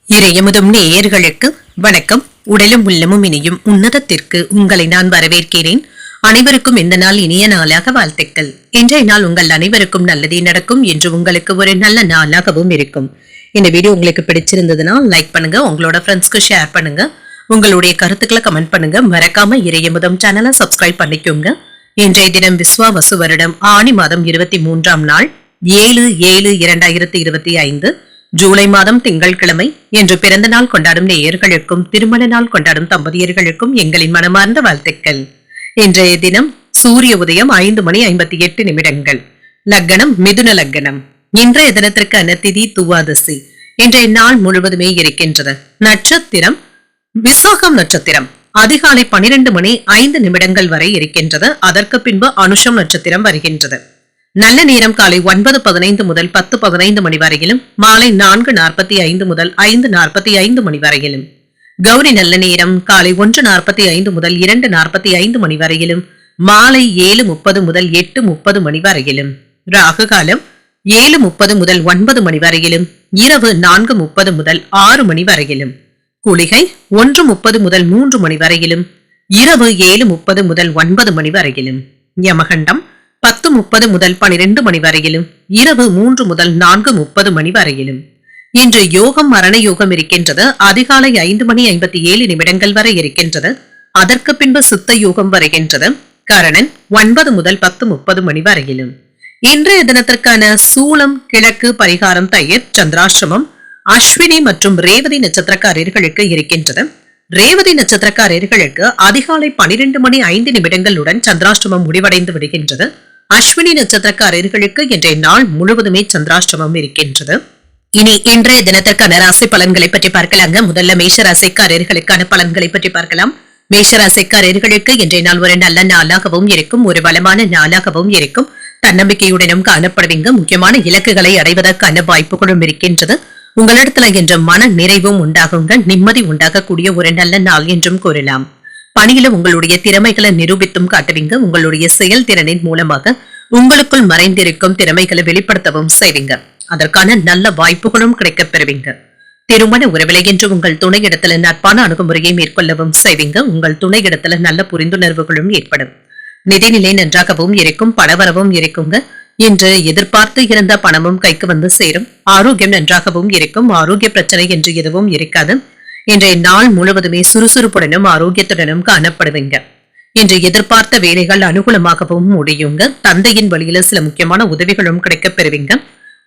இறையமுதும் நேயர்களுக்கு வணக்கம். உடலும் உள்ளமும் இனியும் உன்னதத்திற்கு உங்களை நான் வரவேற்கிறேன். அனைவருக்கும் இந்த நாள் இனிய நாளாக வாழ்த்துக்கள். இன்றைய நாள் உங்கள் அனைவருக்கும் நல்லதே நடக்கும் என்று உங்களுக்கு ஒரு நல்ல நாளாகவும் இருக்கும். இந்த வீடியோ உங்களுக்கு பிடிச்சிருந்ததுன்னா லைக் பண்ணுங்க, உங்களோட ஃப்ரெண்ட்ஸ்க்கு ஷேர் பண்ணுங்க, உங்களுடைய கருத்துக்களை கமெண்ட் பண்ணுங்க. மறக்காம இறையமுதம் சேனலை சப்ஸ்கிரைப் பண்ணிக்கோங்க. இன்றைய தினம் விஸ்வாவசு வருடம் ஆனி மாதம் 23ஆம் நாள் 7/7/2025 ஜூலை மாதம் திங்கட்கிழமை என்று பிறந்த நாள் கொண்டாடும் நேயர்களுக்கும் திருமண நாள் கொண்டாடும் தம்பதியர்களுக்கும் எங்களின் மனமார்ந்த வாழ்த்துக்கள். இன்றைய தினம் சூரிய உதயம் 5:58. லக்னம் மிதுன லக்னம். இன்றைய தினத்திற்கான திதி துவாதசி. இன்றைய நாள் முழுவதுமே இருக்கின்றது. நட்சத்திரம் விசாகம் நட்சத்திரம். அதிகாலை 12:05 வரை இருக்கின்றது. அதற்கு பின்பு அனுஷம் நட்சத்திரம் வருகின்றது. நல்ல நேரம் காலை 9:15 முதல் 10:15 மணி வரையிலும், மாலை 4:45 முதல் 5:45 மணி வரையிலும். கௌரி நல்ல நேரம் காலை 1:45 முதல் 2:45 மணி வரையிலும், மாலை 7:30 முதல் 8:30 மணி வரையிலும். ராகு காலம் 7:30 முதல் 9 மணி வரையிலும், இரவு 4:30 முதல் 6 மணி வரையிலும். குளிகை 1:30 முதல் 3 மணி வரையிலும், இரவு 7:30 முதல் 9 மணி வரையிலும். யமகண்டம் 10:30 முதல் 12 மணி வரையிலும், இரவு 3 முதல் 4:30 மணி வரையிலும். இன்று யோகம் மரண யோகம் இருக்கின்றது. அதிகாலை 5:57 வரை இருக்கின்றது. அதற்கு பின்பு சித்த யோகம் வருகின்றது. கரணன் 9 முதல் 10:30 மணி வரையிலும். இன்றைய தினத்திற்கான சூலம் கிழக்கு, பரிகாரம் தயிர், சந்திராசிரமம் அஸ்வினி மற்றும் ரேவதி நட்சத்திரக்காரர்களுக்கு இருக்கின்றது. ரேவதி நட்சத்திரக்காரர்களுக்கு அதிகாலை 12:05 சந்திராஷ்டமம் முடிவடைந்து விடுகின்றது. அஸ்வினி நட்சத்திரக்காரர்களுக்கு இன்றைய நாள் முழுவதுமே சந்திராஷ்டமம் இருக்கின்றது. இனி இன்றைய தினத்திற்கான ராசி பலன்களை பற்றி பார்க்கலாங்க. முதல்ல மேஷ ராசிக்காரர்களுக்கான பலன்களை பற்றி பார்க்கலாம். மேஷ ராசிக்காரர்களுக்கு இன்றைய நாள் ஒரு நல்ல நாளாகவும் இருக்கும், ஒரு வளமான நாளாகவும் இருக்கும். தன்னம்பிக்கையுடனும் காணப்படுவீங்க. முக்கியமான இலக்குகளை அடைவதற்கான வாய்ப்புகளும் இருக்கின்றது. உங்களிடத்துல என்ற மன நிறைவும் உண்டாகுங்க. நிம்மதி உண்டாகக்கூடிய ஒரு நல்ல நாள் என்றும் கூறலாம். பணியில உங்களுடைய திறமைகளை நிரூபித்தும் காட்டுவீங்க. உங்களுடைய செயல்திறனின் மூலமாக உங்களுக்குள் மறைந்திருக்கும் திறமைகளை வெளிப்படுத்தவும் செய்வீங்க. அதற்கான நல்ல வாய்ப்புகளும் கிடைக்கப் பெறுவீங்க. திருமண உறவிலை என்று உங்கள் துணையிடத்துல நட்பான அணுகுமுறையை மேற்கொள்ளவும் செய்வீங்க. உங்கள் துணையிடத்துல நல்ல புரிந்துணர்வுகளும் ஏற்படும். நிதிநிலை நன்றாகவும் இருக்கும், பணவரவும் இருக்குங்க. இன்று எதிர்பார்த்து இருந்த பணமும் கைக்கு வந்து சேரும். ஆரோக்கியம் நன்றாகவும் இருக்கும். ஆரோக்கிய பிரச்சனை என்று எதுவும் இருக்காது. இன்றைய நாள் முழுவதுமே சுறுசுறுப்புடனும் ஆரோக்கியத்துடனும் காணப்படுவீங்க. இன்று எதிர்பார்த்த வேலைகள் அனுகூலமாகவும் முடியுங்க. தந்தையின் வழியில சில முக்கியமான உதவிகளும் கிடைக்கப் பெறுவீங்க.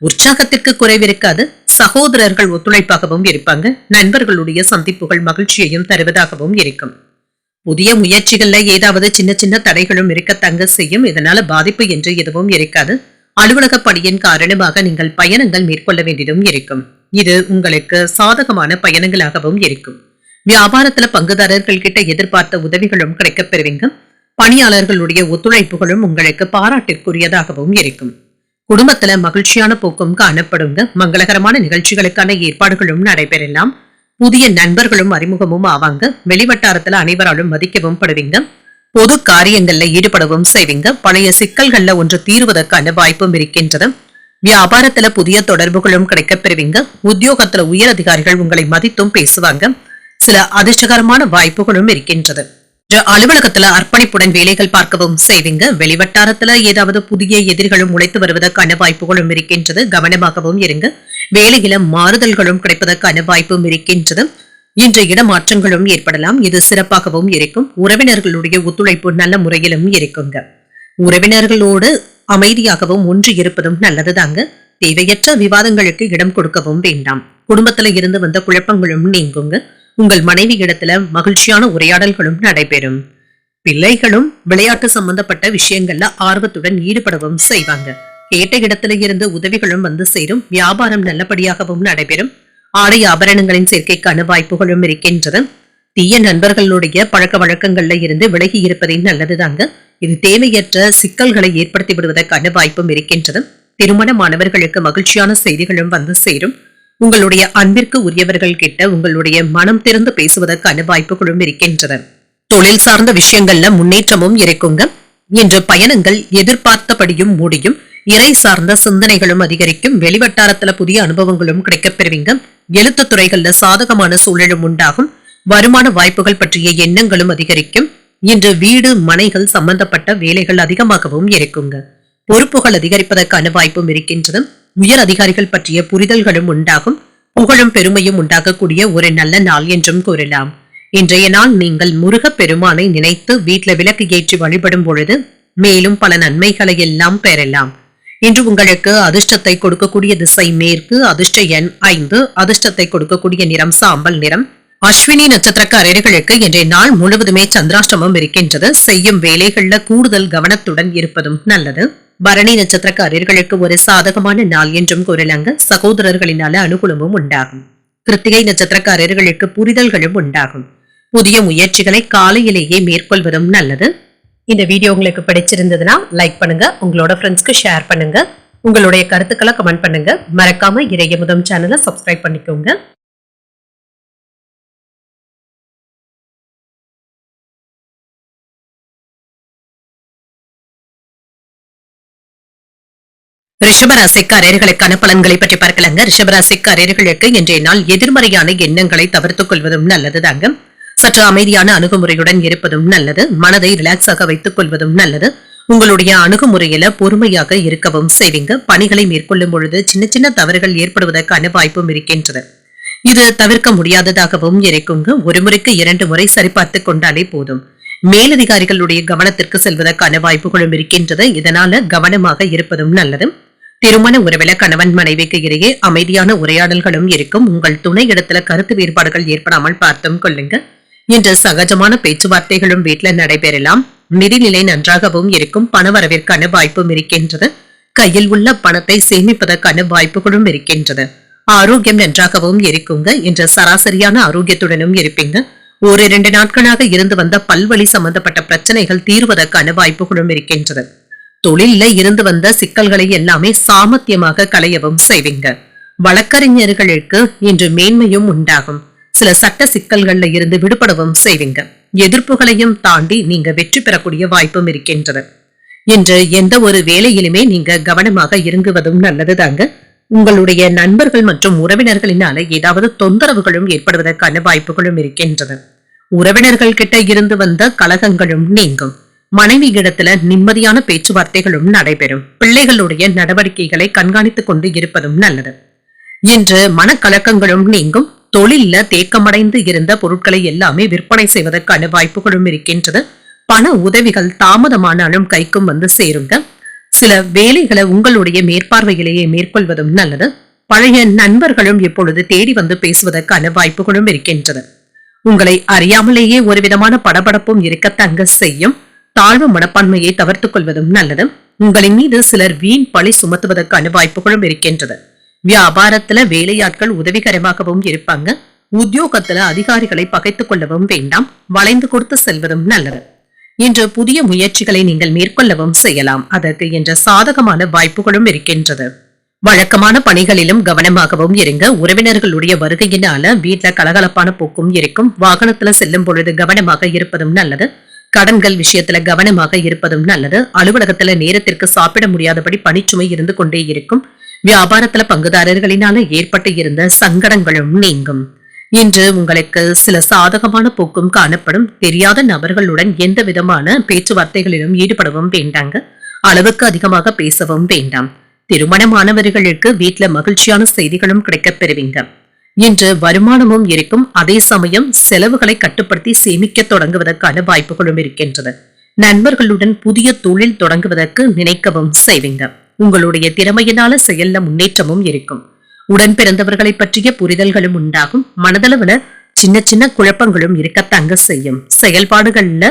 உற்சாகத்திற்கு குறைவிருக்காது. சகோதரர்கள் ஒத்துழைப்பாகவும் இருப்பாங்க. நண்பர்களுடைய சந்திப்புகள் மகிழ்ச்சியையும் தருவதாகவும் இருக்கும். புதிய முயற்சிகள்ல ஏதாவது சின்ன சின்ன தடைகளும் இருக்கத்தங்க செய்யும். இதனால பாதிப்பு என்று எதுவும் இருக்காது. அலுவலக பணியின் காரணமாக நீங்கள் பயணங்கள் மேற்கொள்ள வேண்டியதும் இருக்கும். இது உங்களுக்கு சாதகமான பயணங்களாகவும் இருக்கும். வியாபாரத்துல பங்குதாரர்கள் கிட்ட எதிர்பார்த்த உதவிகளும் கிடைக்கப் பெறுவீங்க. பணியாளர்களுடைய ஒத்துழைப்புகளும் உங்களுக்கு பாராட்டிற்குரியதாகவும் இருக்கும். குடும்பத்துல மகிழ்ச்சியான போக்கும் காணப்படுங்க. மங்களகரமான நிகழ்ச்சிகளுக்கான ஏற்பாடுகளும் நடைபெறலாம். புதிய நண்பர்களும் அறிமுகமும் ஆவாங்க. வெளிவட்டாரத்துல அனைவராலும் மதிக்கவும் படுவீங்க. பொது காரியங்கள்ல ஈடுபடவும் செய்வீங்க. பழைய சிக்கல்கள்ல ஒன்று தீர்வதற்கான வாய்ப்பும் இருக்கின்றது. வியாபாரத்துல புதிய தொடர்புகளும் கிடைக்கப் பெறுவீங்க. உத்தியோகத்துல உயர் அதிகாரிகள் உங்களை மதித்தும் பேசுவாங்க. சில அதிர்ஷ்டகரமான வாய்ப்புகளும் இருக்கின்றது. அலுவலகத்துல அர்ப்பணிப்புடன் வேலைகள் பார்க்கவும் செய்வீங்க. வெளிவட்டாரத்துல ஏதாவது புதிய எதிரிகளும் உழைத்து வருவதற்கான வாய்ப்புகளும் இருக்கின்றது. கவனமாகவும் இருங்க. வேலையில மாறுதல்களும் கிடைப்பதற்கான வாய்ப்பும் இருக்கின்றது. இன்று இடமாற்றங்களும் ஏற்படலாம். இது சிறப்பாகவும் இருக்கும். உறவினர்களுடைய ஒத்துழைப்பு நல்ல முறையிலும் இருக்குங்க. உறவினர்களோடு அமைதியாகவும் ஒன்று இருப்பதும் நல்லதுதாங்க. தேவையற்ற விவாதங்களுக்கு இடம் கொடுக்கவும் வேண்டாம். குடும்பத்துல இருந்து வந்த குழப்பங்களும் நீங்குங்க. உங்கள் மனைவி இடத்துல மகிழ்ச்சியான உரையாடல்களும் நடைபெறும். பிள்ளைகளும் விளையாட்டு சம்பந்தப்பட்ட விஷயங்கள்ல ஆர்வத்துடன் ஈடுபடவும் செய்வாங்க. கேட்ட இடத்துல இருந்து உதவிகளும் வந்து சேரும். வியாபாரம் நல்லபடியாகவும் நடைபெறும். ஆடை ஆபரணங்களின் சேர்க்கைக்கான வாய்ப்புகளும் இருக்கின்றது. தீய நண்பர்களுடைய பழக்க வழக்கங்கள்ல இருந்து விலகி இருப்பதே நல்லதுதாங்க. இது தேவையற்ற சிக்கல்களை ஏற்படுத்தி விடுவதற்கான வாய்ப்பும் இருக்கின்றது. திருமணமானவர்களுக்கு மகிழ்ச்சியான செய்திகளும் வந்து சேரும். உங்களுடைய அன்பிற்கு உரியவர்கள் கிட்ட உங்களுடைய மனம் திறந்து பேசுவதற்கான வாய்ப்புகளும் இருக்கின்றது. தொழில் சார்ந்த விஷயங்கள்ல முன்னேற்றமும் இருக்குங்க. இன்று பயணங்கள் எதிர்பார்த்தபடியும் முடியும். இறை சார்ந்த சிந்தனைகளும் அதிகரிக்கும். வெளிவட்டாரத்துல புதிய அனுபவங்களும் கிடைக்கப் பெறுவீங்க. எழுத்து துறைகள்ல சாதகமான சூழலும் உண்டாகும். வருமான வாய்ப்புகள் பற்றிய எண்ணங்களும் அதிகரிக்கும். இன்று வீடு மனைகள் சம்பந்தப்பட்ட வேலைகள் அதிகமாகவும் இருக்குங்க. பொறுப்புகள் அதிகரிப்பதற்கான வாய்ப்பும் இருக்கின்றது. உயர் அதிகாரிகள் பற்றிய புரிதல்களும் உண்டாகும். புகழும் பெருமையும் உண்டாகக்கூடிய ஒரு நல்ல நாள் என்றும் கூறலாம். இன்றைய நாள் நீங்கள் முருகப் பெருமானை நினைத்து வீட்டில் விளக்கு ஏற்றி வழிபடும் பொழுது மேலும் பல நன்மைகளை எல்லாம் பெறலாம். இன்று உங்களுக்கு அதிர்ஷ்டத்தை கொடுக்கக்கூடிய திசை மேற்கு. அதிர்ஷ்ட எண் 5. அதிர்ஷ்டத்தை கொடுக்கக்கூடிய நிறம் சாம்பல் நிறம். அஸ்வினி நட்சத்திரக்காரர்களுக்கு இன்றைய நாள் முழுவதுமே சந்திராஷ்டமம் இருக்கின்றது. செய்யும் வேலைகள்ல கூடுதல் கவனத்துடன் இருப்பதும் நல்லது. பரணி நட்சத்திரக்காரர்களுக்கு ஒரு சாதகமான நாள் என்றும் கூறலாங்க. சகோதரர்களினால அனுகூலமும் உண்டாகும். கிருத்திகை நட்சத்திரக்காரர்களுக்கு புரிதல்களும் உண்டாகும். புதிய முயற்சிகளை காலையிலேயே மேற்கொள்வதும் நல்லது. இந்த வீடியோ உங்களுக்கு பிடிச்சிருந்ததுன்னா லைக் பண்ணுங்க, உங்களோட ஃப்ரெண்ட்ஸ்க்கு ஷேர் பண்ணுங்க, உங்களுடைய கருத்துக்களை கமெண்ட் பண்ணுங்க. மறக்காம இறையமுதம் சேனலை சப்ஸ்கிரைப் பண்ணிக்கோங்க. ரிஷபராசிக்காரர்களுக்கான பலன்களை பற்றி பார்க்கலாங்க. ரிஷபராசிக்காரர்களுக்கு இன்றைய நாள் எதிர்மறையான எண்ணங்களை தவிர்த்துக் கொள்வதும் நல்லது தாங்க. சற்று அமைதியான அணுகுமுறையுடன் இருப்பதும் நல்லது. மனதை ரிலாக்ஸாக வைத்துக் கொள்வதும் நல்லது. உங்களுடைய அணுகுமுறையில பொறுமையாக இருக்கவும் செய்வீங்க. பணிகளை மேற்கொள்ளும் பொழுது சின்ன சின்ன தவறுகள் ஏற்படுவதற்கான வாய்ப்பும் இருக்கின்றது. இது தவிர்க்க முடியாததாகவும் இருக்குங்க. ஒரு முறைக்கு 2 முறை சரிபார்த்து கொண்டாலே போதும். மேலதிகாரிகளுடைய கவனத்திற்கு செல்வதற்கான வாய்ப்புகளும் இருக்கின்றது. இதனால கவனமாக இருப்பதும் நல்லது. திருமண உறவில கணவன் மனைவிக்கு இடையே அமைதியான உரையாடல்களும் இருக்கும். உங்கள் துணை இடத்துல கருத்து வேறுபாடுகள் ஏற்படாமல் பார்த்தும் கொள்ளுங்க. இன்று சகஜமான பேச்சுவார்த்தைகளும் வீட்டில் நடைபெறலாம். நிதிநிலை நன்றாகவும் இருக்கும். பணவரவிற்கான வாய்ப்பும் இருக்கின்றது. கையில் உள்ள பணத்தை சேமிப்பதற்கான வாய்ப்புகளும் இருக்கின்றது. ஆரோக்கியம் நன்றாகவும் இருக்குங்க. இன்று சராசரியான ஆரோக்கியத்துடனும் இருப்பீங்க. 1-2 நாட்களாக இருந்து வந்த பல்வழி சம்பந்தப்பட்ட பிரச்சனைகள் தீர்வதற்கான வாய்ப்புகளும் இருக்கின்றது. தொழில இருந்து வந்த சிக்கல்களை எல்லாமே சாமர்த்தியமாக களையவும் செய்வீங்க. வழக்கறிஞர்களுக்கு இன்று மேன்மையும் உண்டாகும். சில சட்ட சிக்கல்கள்ல இருந்து விடுபடவும் செய்வீங்க. எதிர்ப்புகளையும் தாண்டி நீங்க வெற்றி பெறக்கூடிய வாய்ப்பும் இருக்கின்றது. இன்று எந்த ஒரு வேலையிலுமே நீங்க கவனமாக இருங்குவதும் நல்லதுதாங்க. உங்களுடைய நண்பர்கள் மற்றும் உறவினர்களினால ஏதாவது தொந்தரவுகளும் ஏற்படுவதற்கான வாய்ப்புகளும் இருக்கின்றது. உறவினர்கள் கிட்ட இருந்து வந்த கலகங்களும் நீங்கும். மனைவி இடத்துல நிம்மதியான பேச்சுவார்த்தைகளும் நடைபெறும். பிள்ளைகளுடைய நடவடிக்கைகளை கண்காணித்துக் கொண்டு இருப்பதும் நல்லது. இன்று மனக்கலக்கங்களும் நீங்கும். தொழில தேக்கமடைந்து இருந்த பொருட்களை எல்லாமே விற்பனை செய்வதற்கான வாய்ப்புகளும் இருக்கின்றது. பண உதவிகள் தாமதமானாலும் கைக்கும் வந்து சேருங்க. சில வேலைகளை உங்களுடைய மேற்பார்வையிலேயே மேற்கொள்வதும் நல்லது. பழைய நண்பர்களும் இப்பொழுது தேடி வந்து பேசுவதற்கான வாய்ப்புகளும் இருக்கின்றது. உங்களை அறியாமலேயே ஒரு விதமான படபடப்பும் இருக்கத்தங்க செய்யும். தாழ்வு மனப்பான்மையை தவிர்த்துக் கொள்வதும் நல்லது. உங்களின் மீது சிலர் வீண் பழி சுமத்துவதற்கான வாய்ப்புகளும் இருக்கின்றது. வியாபாரத்துல வேலையாட்கள் உதவிகரமாகவும் இருப்பாங்க. உத்தியோகத்துல அதிகாரிகளை பகைத்துக் கொள்ளவும் வேண்டாம். வளைந்து கொடுத்து செல்வதும் நல்லது. இன்று புதிய முயற்சிகளை நீங்கள் மேற்கொள்ளவும் செய்யலாம். அதற்கு என்ற சாதகமான வாய்ப்புகளும் இருக்கின்றது. வழக்கமான பணிகளிலும் கவனமாகவும் இருங்க. உறவினர்களுடைய வருகையினால வீட்டுல கலகலப்பான போக்கும் இருக்கும். வாகனத்துல செல்லும் பொழுது கவனமாக இருப்பதும் நல்லது. கடன்கள் விஷயத்துல கவனமாக இருப்பதும் நல்லது. அலுவலகத்துல நேரத்திற்கு சாப்பிட முடியாதபடி பணிச்சுமை இருந்து கொண்டே இருக்கும். வியாபாரத்துல பங்குதாரர்களினால ஏற்பட்டு இருந்த சங்கடங்களும் நீங்கும். இன்று உங்களுக்கு சில சாதகமான போக்கும் காணப்படும். தெரியாத நபர்களுடன் எந்த விதமான பேச்சுவார்த்தைகளிலும் ஈடுபடவும் வேண்டாங்க. அளவுக்கு அதிகமாக பேசவும் வேண்டாம். திருமணமானவர்களுக்கு வீட்டுல மகிழ்ச்சியான செய்திகளும் கிடைக்கப் பெறுவீங்க. இன்று வருமானமும் இருக்கும். அதே சமயம் செலவுகளை கட்டுப்படுத்தி சேமிக்க தொடங்குவதற்கான வாய்ப்புகளும் இருக்கின்றது. நண்பர்களுடன் புதிய தொழில் தொடங்குவதற்கு நினைக்கவும் செய்வீங்க. உங்களுடைய திறமையினால செயல்ல முன்னேற்றமும் இருக்கும். உடன் பிறந்தவர்களை பற்றிய புரிதல்களும் உண்டாகும். மனதளவுல சின்ன சின்ன குழப்பங்களும் இருக்கத்தாங்க செய்யும். செயல்பாடுகள்ல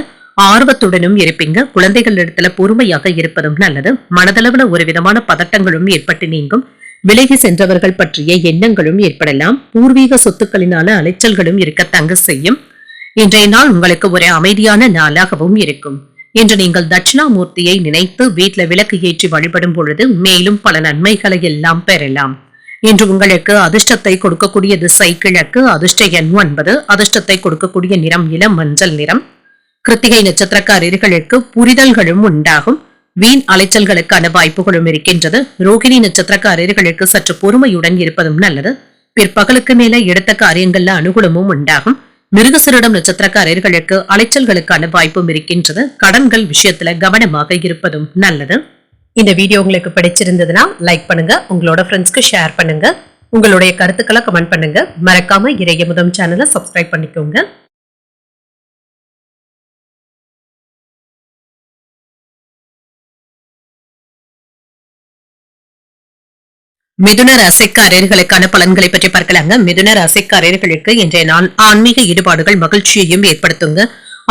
ஆர்வத்துடனும் இருப்பீங்க. குழந்தைகள் இடத்துல பொறுமையாக இருப்பதும் நல்லது. மனதளவுல ஒரு விதமான பதட்டங்களும் ஏற்பட்டு நீங்கும். விலகி சென்றவர்கள் பற்றிய எண்ணங்களும் ஏற்படலாம். பூர்வீக சொத்துக்களினால அலைச்சல்களும் இருக்கத்தாங்க செய்யும். இன்றைய நாள் உங்களுக்கு ஒரு அமைதியான நாளாகவும் இருக்கும். இன்று நீங்கள் தட்சிணாமூர்த்தியை நினைத்து வீட்டுல விளக்கு ஏற்றி வழிபடும் பொழுது மேலும் பல நன்மைகளை எல்லாம் பெறலாம். இன்று உங்களுக்கு அதிர்ஷ்டத்தை கொடுக்கக்கூடிய திசை கிழக்கு. அதிர்ஷ்ட எண் 9. அதிர்ஷ்டத்தை கொடுக்கக்கூடிய நிறம் இளம் மஞ்சள் நிறம். கிருத்திகை நட்சத்திரக்காரர்களுக்கு புரிதல்களும் உண்டாகும். வீண் அலைச்சல்களுக்கான வாய்ப்புகளும் இருக்கின்றது. ரோகிணி நட்சத்திரக்காரர்களுக்கு சற்று பொறுமையுடன் இருப்பதும் நல்லது. பிற்பகலுக்கு மேல எடுத்த காரியங்கள்ல அனுகூலமும் உண்டாகும். மிருகசீரிடம் நட்சத்திரக்காரர்களுக்கு அலைச்சல்களுக்கான வாய்ப்பும் இருக்கின்றது. கடன்கள் விஷயத்துல கவனமாக இருப்பதும் நல்லது. இந்த வீடியோ உங்களுக்கு பிடிச்சிருந்ததுன்னா லைக் பண்ணுங்க, உங்களோட ஃப்ரெண்ட்ஸ்க்கு ஷேர் பண்ணுங்க, உங்களுடைய கருத்துக்களை கமெண்ட் பண்ணுங்க. மறக்காம இறையமுதம் சேனலை சப்ஸ்கிரைப் பண்ணிக்கோங்க. மிதுன ராசிக்காரர்களுக்கான பலன்களை பற்றி பார்க்கலாங்க. மிதுன ராசிக்காரர்களுக்கு இன்றைய நாள் ஆன்மீக ஈடுபாடுகள் மகிழ்ச்சியையும் ஏற்படுத்துங்க.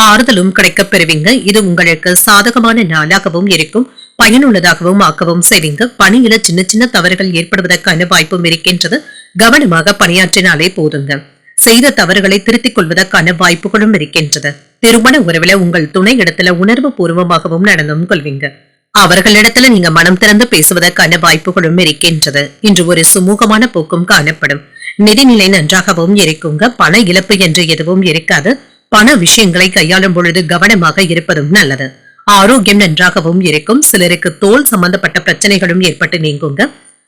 ஆறுதலும் கிடைக்கப் பெறுவீங்க. இது உங்களுக்கு சாதகமான நாளாகவும் இருக்கும். பயனுள்ளதாகவும் ஆக்கவும் செய்வீங்க. பணியில சின்ன சின்ன தவறுகள் ஏற்படுவதற்கான வாய்ப்பும் இருக்கின்றது. கவனமாக பணியாற்றினாலே போதுங்க. செய்த தவறுகளை திருத்திக் கொள்வதற்கான வாய்ப்புகளும் இருக்கின்றது. திருமண உறவுல உங்கள் துணை இடத்துல உணர்வு பூர்வமாகவும் நடந்தும் கொள்வீங்க. அவர்களிடத்துல நீங்க மனம் திறந்து பேசுவதற்கான வாய்ப்புகளும் இருக்கின்றது. இன்று ஒரு சுமூகமான போக்கும் காணப்படும். நிதிநிலை நன்றாகவும் இருக்குங்க. பண இழப்பு என்று எதுவும் இருக்காது. பண விஷயங்களை கையாளும் பொழுது கவனமாக இருப்பதும் நல்லது. ஆரோக்கியம் நன்றாகவும் இருக்கும். சிலருக்கு தோல் சம்பந்தப்பட்ட பிரச்சனைகளும் ஏற்பட்டு நீங்குங்க.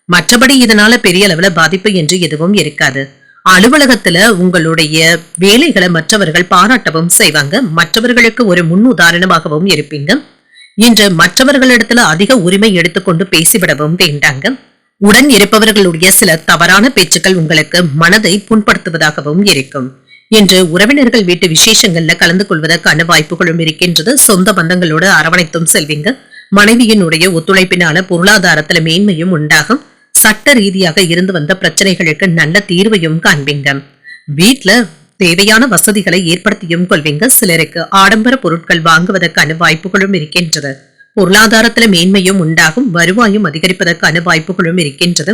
மற்றபடி இதனால பெரிய அளவுல பாதிப்பு என்று எதுவும் இருக்காது. அலுவலகத்துல உங்களுடைய வேலைகளை மற்றவர்கள் பாராட்டவும் செய்வாங்க. மற்றவர்களுக்கு ஒரு முன் உதாரணமாகவும் இருப்பீங்க. இன்று மற்றவர்களிடத்துல அதிக உரிமை எடுத்துக்கொண்டு பேசிவிடவும் வேண்டாங்க. உடன் இருப்பவர்களுடைய சில தவறான பேச்சுக்கள் உங்களுக்கு மனதை புண்படுத்துவதாகவும் இருக்கும். இன்று உறவினர்கள் வீட்டு விசேஷங்கள்ல கலந்து கொள்வதற்கான வாய்ப்புகளும் இருக்கின்றது. சொந்த பந்தங்களோடு அரவணைத்தும் செல்வீங்க. மனைவியினுடைய ஒத்துழைப்பினால பொருளாதாரத்துல மேன்மையும் உண்டாகும். சட்ட ரீதியாக இருந்து வந்த பிரச்சனைகளுக்கு நல்ல தீர்வையும் காண்பீங்க. வீட்டுல தேவையான வசதிகளை ஏற்படுத்தியும் கொள்வீங்க. சிலருக்கு ஆடம்பர பொருட்கள் வாங்குவதற்கான வாய்ப்புகளும் இருக்கின்றது. பொருளாதாரத்துல மேன்மையும் உண்டாகும். வருவாயும் அதிகரிப்பதற்கான வாய்ப்புகளும் இருக்கின்றது.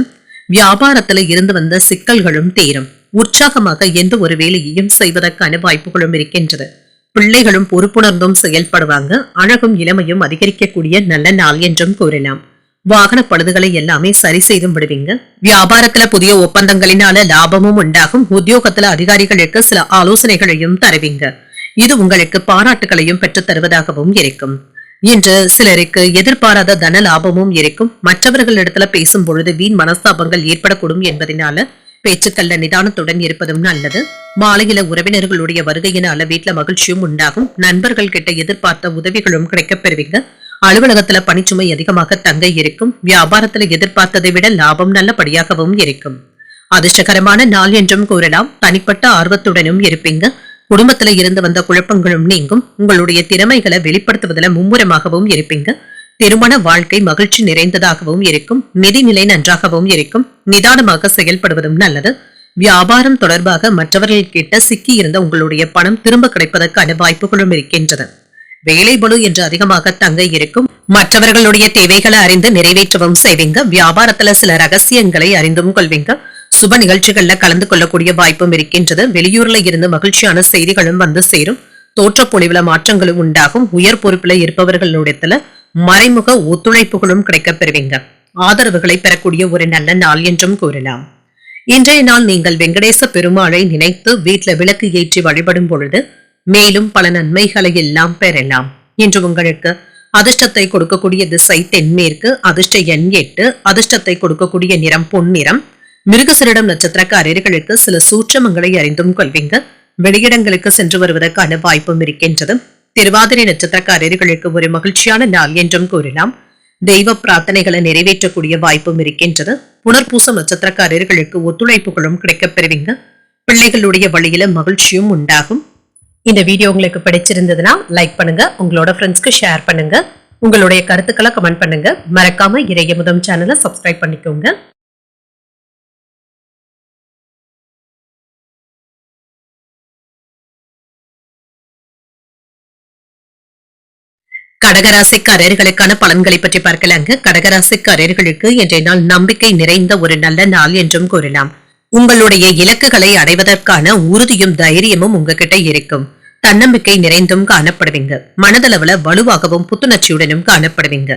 வியாபாரத்துல இருந்து வந்த சிக்கல்களும் தீரும். உற்சாகமாக எந்த ஒரு வேலையையும் செய்வதற்கான வாய்ப்புகளும் இருக்கின்றது. பிள்ளைகளும் பொறுப்புணர்ந்தும் செயல்படுவாங்க. அழகும் இளமையும் அதிகரிக்கக்கூடிய நல்ல நாள் என்றும் கூறலாம். வாகன பழுதுகளை எல்லாமே சரி செய்து விடுவீங்க. வியாபாரத்துல புதிய ஒப்பந்தங்களினால லாபமும் உண்டாகும். உத்தியோகத்துல அதிகாரிகளுக்கு சில ஆலோசனைகளையும் தருவீங்க. இது உங்களுக்கு பாராட்டுகளையும் பெற்றுத் தருவதாகவும் இருக்கும். இன்று சிலருக்கு எதிர்பாராத தன லாபமும் இருக்கும். மற்றவர்களிடத்துல பேசும் பொழுது வீண் மனஸ்தாபங்கள் ஏற்படக்கூடும் என்பதனால பேச்சுக்கல்ல நிதானத்துடன் இருப்பதும் நல்லது. மாலையில உறவினர்களுடைய வருகையினால வீட்டுல மகிழ்ச்சியும் உண்டாகும். நண்பர்கள் கிட்ட எதிர்பார்த்த உதவிகளும் கிடைக்கப் பெறுவீங்க. அலுவலகத்துல பணிச்சுமை அதிகமாக தங்க இருக்கும். வியாபாரத்துல எதிர்பார்த்ததை விட லாபம் நல்லபடியாகவும் இருக்கும். அதிர்ஷ்டகரமான நாள் என்றும் கூறலாம். தனிப்பட்ட ஆர்வத்துடனும் இருப்பீங்க. குடும்பத்துல இருந்து வந்த குழப்பங்களும் நீங்கும். உங்களுடைய திறமைகளை வெளிப்படுத்துவதில் மும்முரமாகவும் இருப்பீங்க. திருமண வாழ்க்கை மகிழ்ச்சி நிறைந்ததாகவும் இருக்கும். நிதிநிலை நன்றாகவும் இருக்கும். நிதானமாக செயல்படுவதும் நல்லது. வியாபாரம் தொடர்பாக மற்றவர்கள் கிட்ட சிக்கி இருந்த உங்களுடைய பணம் திரும்ப கிடைப்பதற்கான வாய்ப்புகளும் இருக்கின்றது. வேலை பளு என்று அதிகமாக தங்க இருக்கும். மற்றவர்களுடைய தேவைகளை அறிந்து நிறைவேற்றவும் செய்வீங்க. வியாபாரத்துல சில ரகசியங்களை அறிந்தும் கொள்வீங்க. சுப நிகழ்ச்சிகள்ல கலந்து கொள்ளக்கூடிய வாய்ப்பும் இருக்கின்றது. வெளியூர்ல இருந்து மகிழ்ச்சியான செய்திகளும் வந்து சேரும். தோற்றப்பொழிவுல மாற்றங்களும் உண்டாகும். உயர் பொறுப்புல இருப்பவர்களுடைய மறைமுக ஒத்துழைப்புகளும் கிடைக்கப் பெறுவீங்க. ஆதரவுகளை பெறக்கூடிய ஒரு நல்ல நாள் என்றும் கூறலாம். இன்றைய நாள் நீங்கள் வெங்கடேச பெருமாளை நினைத்து வீட்டுல விளக்கு ஏற்றி வழிபடும் பொழுது மேலும் பல நன்மைகளை எல்லாம் பெறலாம். இன்று உங்களுக்கு அதிர்ஷ்டத்தை கொடுக்கக்கூடிய திசை தென்மேற்கு. அதிர்ஷ்ட எண் 8. அதிர்ஷ்டத்தை கொடுக்கக்கூடிய நிறம் பொன்னிறம். மிருகசீரிடம் நட்சத்திரக்காரர்களுக்கு சில சூட்சமங்களை அறிந்தும் கொள்வீங்க. வெளியிடங்களுக்கு சென்று வருவதற்கான வாய்ப்பும் இருக்கின்றது. திருவாதிரை நட்சத்திரக்காரர்களுக்கு ஒரு மகிழ்ச்சியான நாள் என்றும் கூறலாம். தெய்வ பிரார்த்தனைகளை நிறைவேற்றக்கூடிய வாய்ப்பும் இருக்கின்றது. புனர்பூசம் நட்சத்திரக்காரர்களுக்கு ஒத்துழைப்புகளும் கிடைக்கப் பெறுவீங்க. பிள்ளைகளுடைய வழியில மகிழ்ச்சியும் உண்டாகும். இந்த வீடியோ உங்களுக்கு பிடிச்சிருந்ததுன்னா லைக் பண்ணுங்க, உங்களோட ஃப்ரெண்ட்ஸ்க்கு ஷேர் பண்ணுங்க, உங்களுடைய கருத்துக்களை கமெண்ட் பண்ணுங்க. மறக்காம இறையமுதம் சேனலை சப்ஸ்கிரைப் பண்ணிக்கோங்க. கடகராசிக்காரர்களுக்கான பலன்களை பற்றி பார்க்கலாங்க. கடகராசிக்காரர்களுக்கு இன்றைய நாள் நம்பிக்கை நிறைந்த ஒரு நல்ல நாள் என்றும் கூறலாம். உங்களுடைய இலக்குகளை அடைவதற்கான உறுதியும் தைரியமும் உங்ககிட்ட இருக்கும். தன்னம்பிக்கை நிறைந்தும் காணப்படுவீங்க. மனதளவுல வலுவாகவும் புத்துணர்ச்சியுடனும் காணப்படுவீங்க.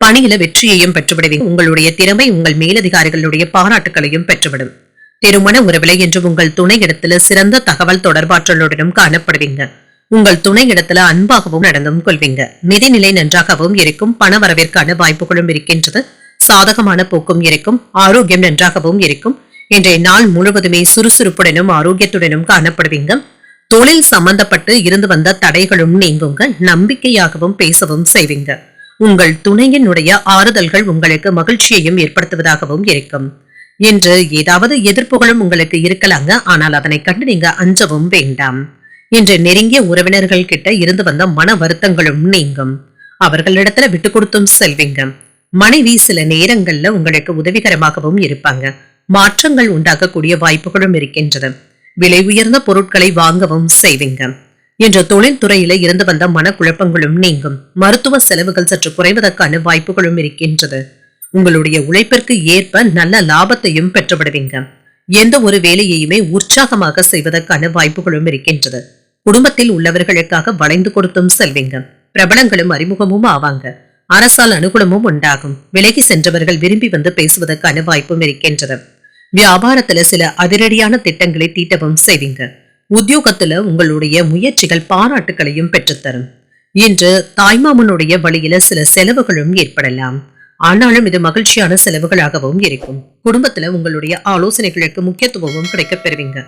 பணியில வெற்றியையும் பெற்றுவிடுவீங்க. உங்களுடைய திறமை உங்கள் மேலதிகாரிகளுடைய பாராட்டுகளையும் பெற்றுவிடும். திருமண உறவிலை என்று உங்கள் துணை இடத்துல சிறந்த தகவல் தொடர்பாற்றலுடனும் காணப்படுவீங்க. உங்கள் துணை இடத்துல அன்பாகவும் நடந்தும் கொள்வீங்க. நிதிநிலை நன்றாகவும் இருக்கும். பண வரவிற்கான வாய்ப்புகளும் இருக்கின்றது. சாதகமான போக்கும் இருக்கும். ஆரோக்கியம் நன்றாகவும் இருக்கும். இன்றைய நாள் முழுவதுமே சுறுசுறுப்புடனும் ஆரோக்கியத்துடனும் காணப்படுவீங்க. தொழில் சம்பந்தப்பட்டு இருந்து வந்த தடைகளும் நீங்குங்க. நம்பிக்கையாகவும் பேசவும் செய்வீங்க. உங்கள் துணையினுடைய ஆறுதல்கள் உங்களுக்கு மகிழ்ச்சியையும் ஏற்படுத்துவதாகவும் இருக்கும். இன்று ஏதாவது எதிர்ப்புகளும் உங்களுக்கு இருக்கலாங்க. ஆனால் அதனை கண்டு நீங்க அஞ்சவும் வேண்டாம். இன்று நெருங்கிய உறவினர்கள் கிட்ட இருந்து வந்த மன வருத்தங்களும் நீங்கும். அவர்களிடத்துல விட்டு கொடுத்தும் செல்வீங்க. மனைவி சில நேரங்கள்ல உங்களுக்கு உதவிகரமாகவும் இருப்பாங்க. மாற்றங்கள் உண்டாக்கக்கூடிய வாய்ப்புகளும் இருக்கின்றது. விலை உயர்ந்த பொருட்களை வாங்கவும் செய்வீங்க. இன்று தொழில்துறையில இருந்து வந்த மனக்குழப்பங்களும் நீங்கும். மருத்துவ செலவுகள் சற்று குறைவதற்கான வாய்ப்புகளும் இருக்கின்றது. உங்களுடைய உழைப்பிற்கு ஏற்ப நல்ல லாபத்தையும் பெற்றுவிடுவீங்க. எந்த ஒரு வேலையையுமே உற்சாகமாக செய்வதற்கான வாய்ப்புகளும் இருக்கின்றது. குடும்பத்தில் உள்ளவர்களுக்காக வளைந்து கொடுத்தும் செல்வீங்க. பிரபலங்களும் அறிமுகமும் ஆவாங்க. அரசால் அனுகூலமும் உண்டாகும். விலகி சென்றவர்கள் விரும்பி வந்து பேசுவதற்கான வாய்ப்பும் இருக்கின்றது. வியாபாரத்துல சில அதிரடியான திட்டங்களை தீட்டவும் செய்வீங்க. உத்தியோகத்துல உங்களுடைய முயற்சிகள் பாராட்டுகளையும் பெற்றுத்தரும். இன்று தாய்மாமனுடைய வழியில சில செலவுகளும் ஏற்படலாம். ஆனாலும் இது மகிழ்ச்சியான செலவுகளாகவும் இருக்கும். குடும்பத்துல உங்களுடைய ஆலோசனைகளுக்கு முக்கியத்துவமும் கிடைக்கப் பெறுவீங்க.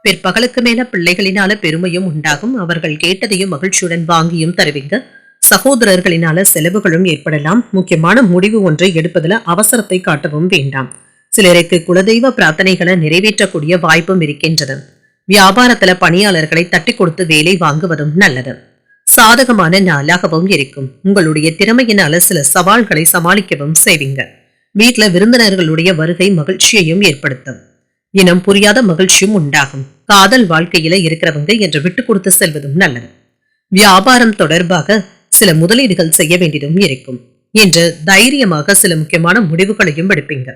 பிற்பகலுக்கு மேல பிள்ளைகளினால பெருமையும் உண்டாகும். அவர்கள் கேட்டதையும் மகிழ்ச்சியுடன் வாங்கியும் தருவீங்க. சகோதரர்களினால செலவுகளும் ஏற்படலாம். முக்கியமான முடிவு ஒன்றை எடுப்பதில் அவசரத்தை காட்டவும் வேண்டாம். சிலருக்கு குலதெய்வ பிரார்த்தனைகளை நிறைவேற்றக்கூடிய வாய்ப்பும் இருக்கின்றது. வியாபாரத்துல பணியாளர்களை தட்டி கொடுத்து வேலை வாங்குவதும் நல்லது. சாதகமான நாளாகவும் இருக்கும். உங்களுடைய திறமையினால சில சவால்களை சமாளிக்கவும் செய்வீங்க. வீட்டுல விருந்தினர்களுடைய வருகை மகிழ்ச்சியையும் ஏற்படுத்தும். இனம் புரியாத மகிழ்ச்சியும் உண்டாகும். காதல் வாழ்க்கையில இருக்கிறவங்க என்று விட்டு கொடுத்து செல்வதும் நல்லது. வியாபாரம் தொடர்பாக சில முதலீடுகள் செய்ய வேண்டியதும் இருக்கும். என்று தைரியமாக சில முக்கியமான முடிவுகளையும் எடுப்பீங்க.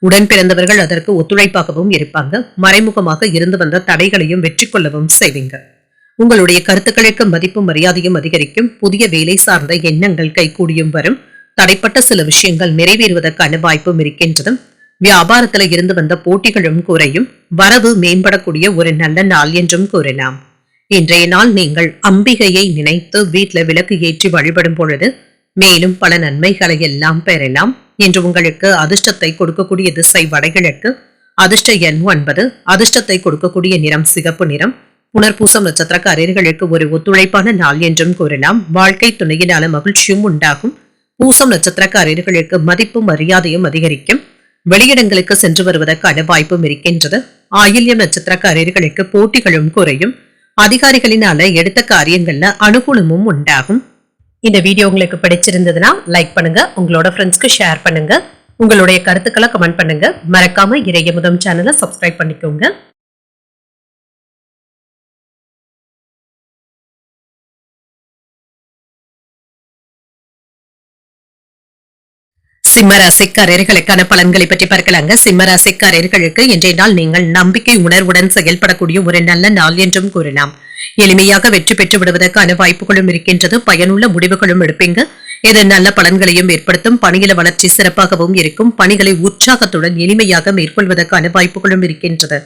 உடன் பிறந்தவர்கள் அதற்கு ஒத்துழைப்பாகவும் இருப்பாங்க. மறைமுகமாக இருந்து வந்த தடைகளையும் வெற்றி கொள்ளவும் செய்வீங்க. உங்களுடைய கருத்துக்களுக்கு மதிப்பும் மரியாதையும் அதிகரிக்கும். புதிய வேலை சார்ந்த எண்ணங்கள் கைகூடியும் வரும். தடைப்பட்ட சில விஷயங்கள் நிறைவேறுவதற்கான வாய்ப்பும் இருக்கின்றது. வியாபாரத்துல இருந்து வந்த போட்டிகளும் குறையும். வரவு மேம்படக்கூடிய ஒரு நல்ல நாள் என்றும் கூறலாம். இன்றைய நாள் நீங்கள் அம்பிகையை நினைத்து வீட்டுல விளக்கு ஏற்றி வழிபடும் பொழுது மேலும் பல நன்மைகளை எல்லாம் பெறலாம். என்று உங்களுக்கு அதிர்ஷ்டத்தை கொடுக்கக்கூடிய திசை வடகிழக்கு. அதிர்ஷ்ட எண் 9. அதிர்ஷ்டத்தை கொடுக்கக்கூடிய நிறம் சிகப்பு நிறம். புனர்பூசம் நட்சத்திரக்காரர்களுக்கு ஒரு ஒத்துழைப்பான நாள் என்றும் கூறலாம். வாழ்க்கை துணையினால மகிழ்ச்சியும் உண்டாகும். பூசம் நட்சத்திரக்காரர்களுக்கு மதிப்பும் மரியாதையும் அதிகரிக்கும். வெளியிடங்களுக்கு சென்று வருவதற்கான வாய்ப்பும் இருக்கின்றது. ஆயில்யம் நட்சத்திரக்காரர்களுக்கு போட்டிகளும் குறையும். அதிகாரிகளினால எடுத்த காரியங்கள்ல அனுகூலமும் உண்டாகும். இந்த வீடியோ உங்களுக்கு பிடிச்சிருந்ததுன்னா லைக் பண்ணுங்க. உங்களோட ஃப்ரெண்ட்ஸ்க்கு ஷேர் பண்ணுங்க. உங்களுடைய கருத்துக்களை கமெண்ட் பண்ணுங்க. மறக்காம இறையமுதம் சேனலை சப்ஸ்கிரைப் பண்ணிக்கோங்க. சிம்மராசிக்காரர்களுக்கான பலன்களை பற்றி பார்க்கலாங்க. சிம்மராசிக்காரர்களுக்கு இன்றைய நாள் நீங்கள் நம்பிக்கை உணர்வுடன் செயல்படக்கூடிய ஒரு நல்ல நாள் என்றும் கூறலாம். எளிமையாக வெற்றி பெற்று விடுவதற்கான வாய்ப்புகளும் இருக்கின்றது. பயனுள்ள முடிவுகளும் எடுப்பீங்க. இது நல்ல பலன்களையும் ஏற்படுத்தும். பணியில வளர்ச்சி சிறப்பாகவும் இருக்கும். பணிகளை உற்சாகத்துடன் எளிமையாக மேற்கொள்வதற்கான வாய்ப்புகளும் இருக்கின்றது.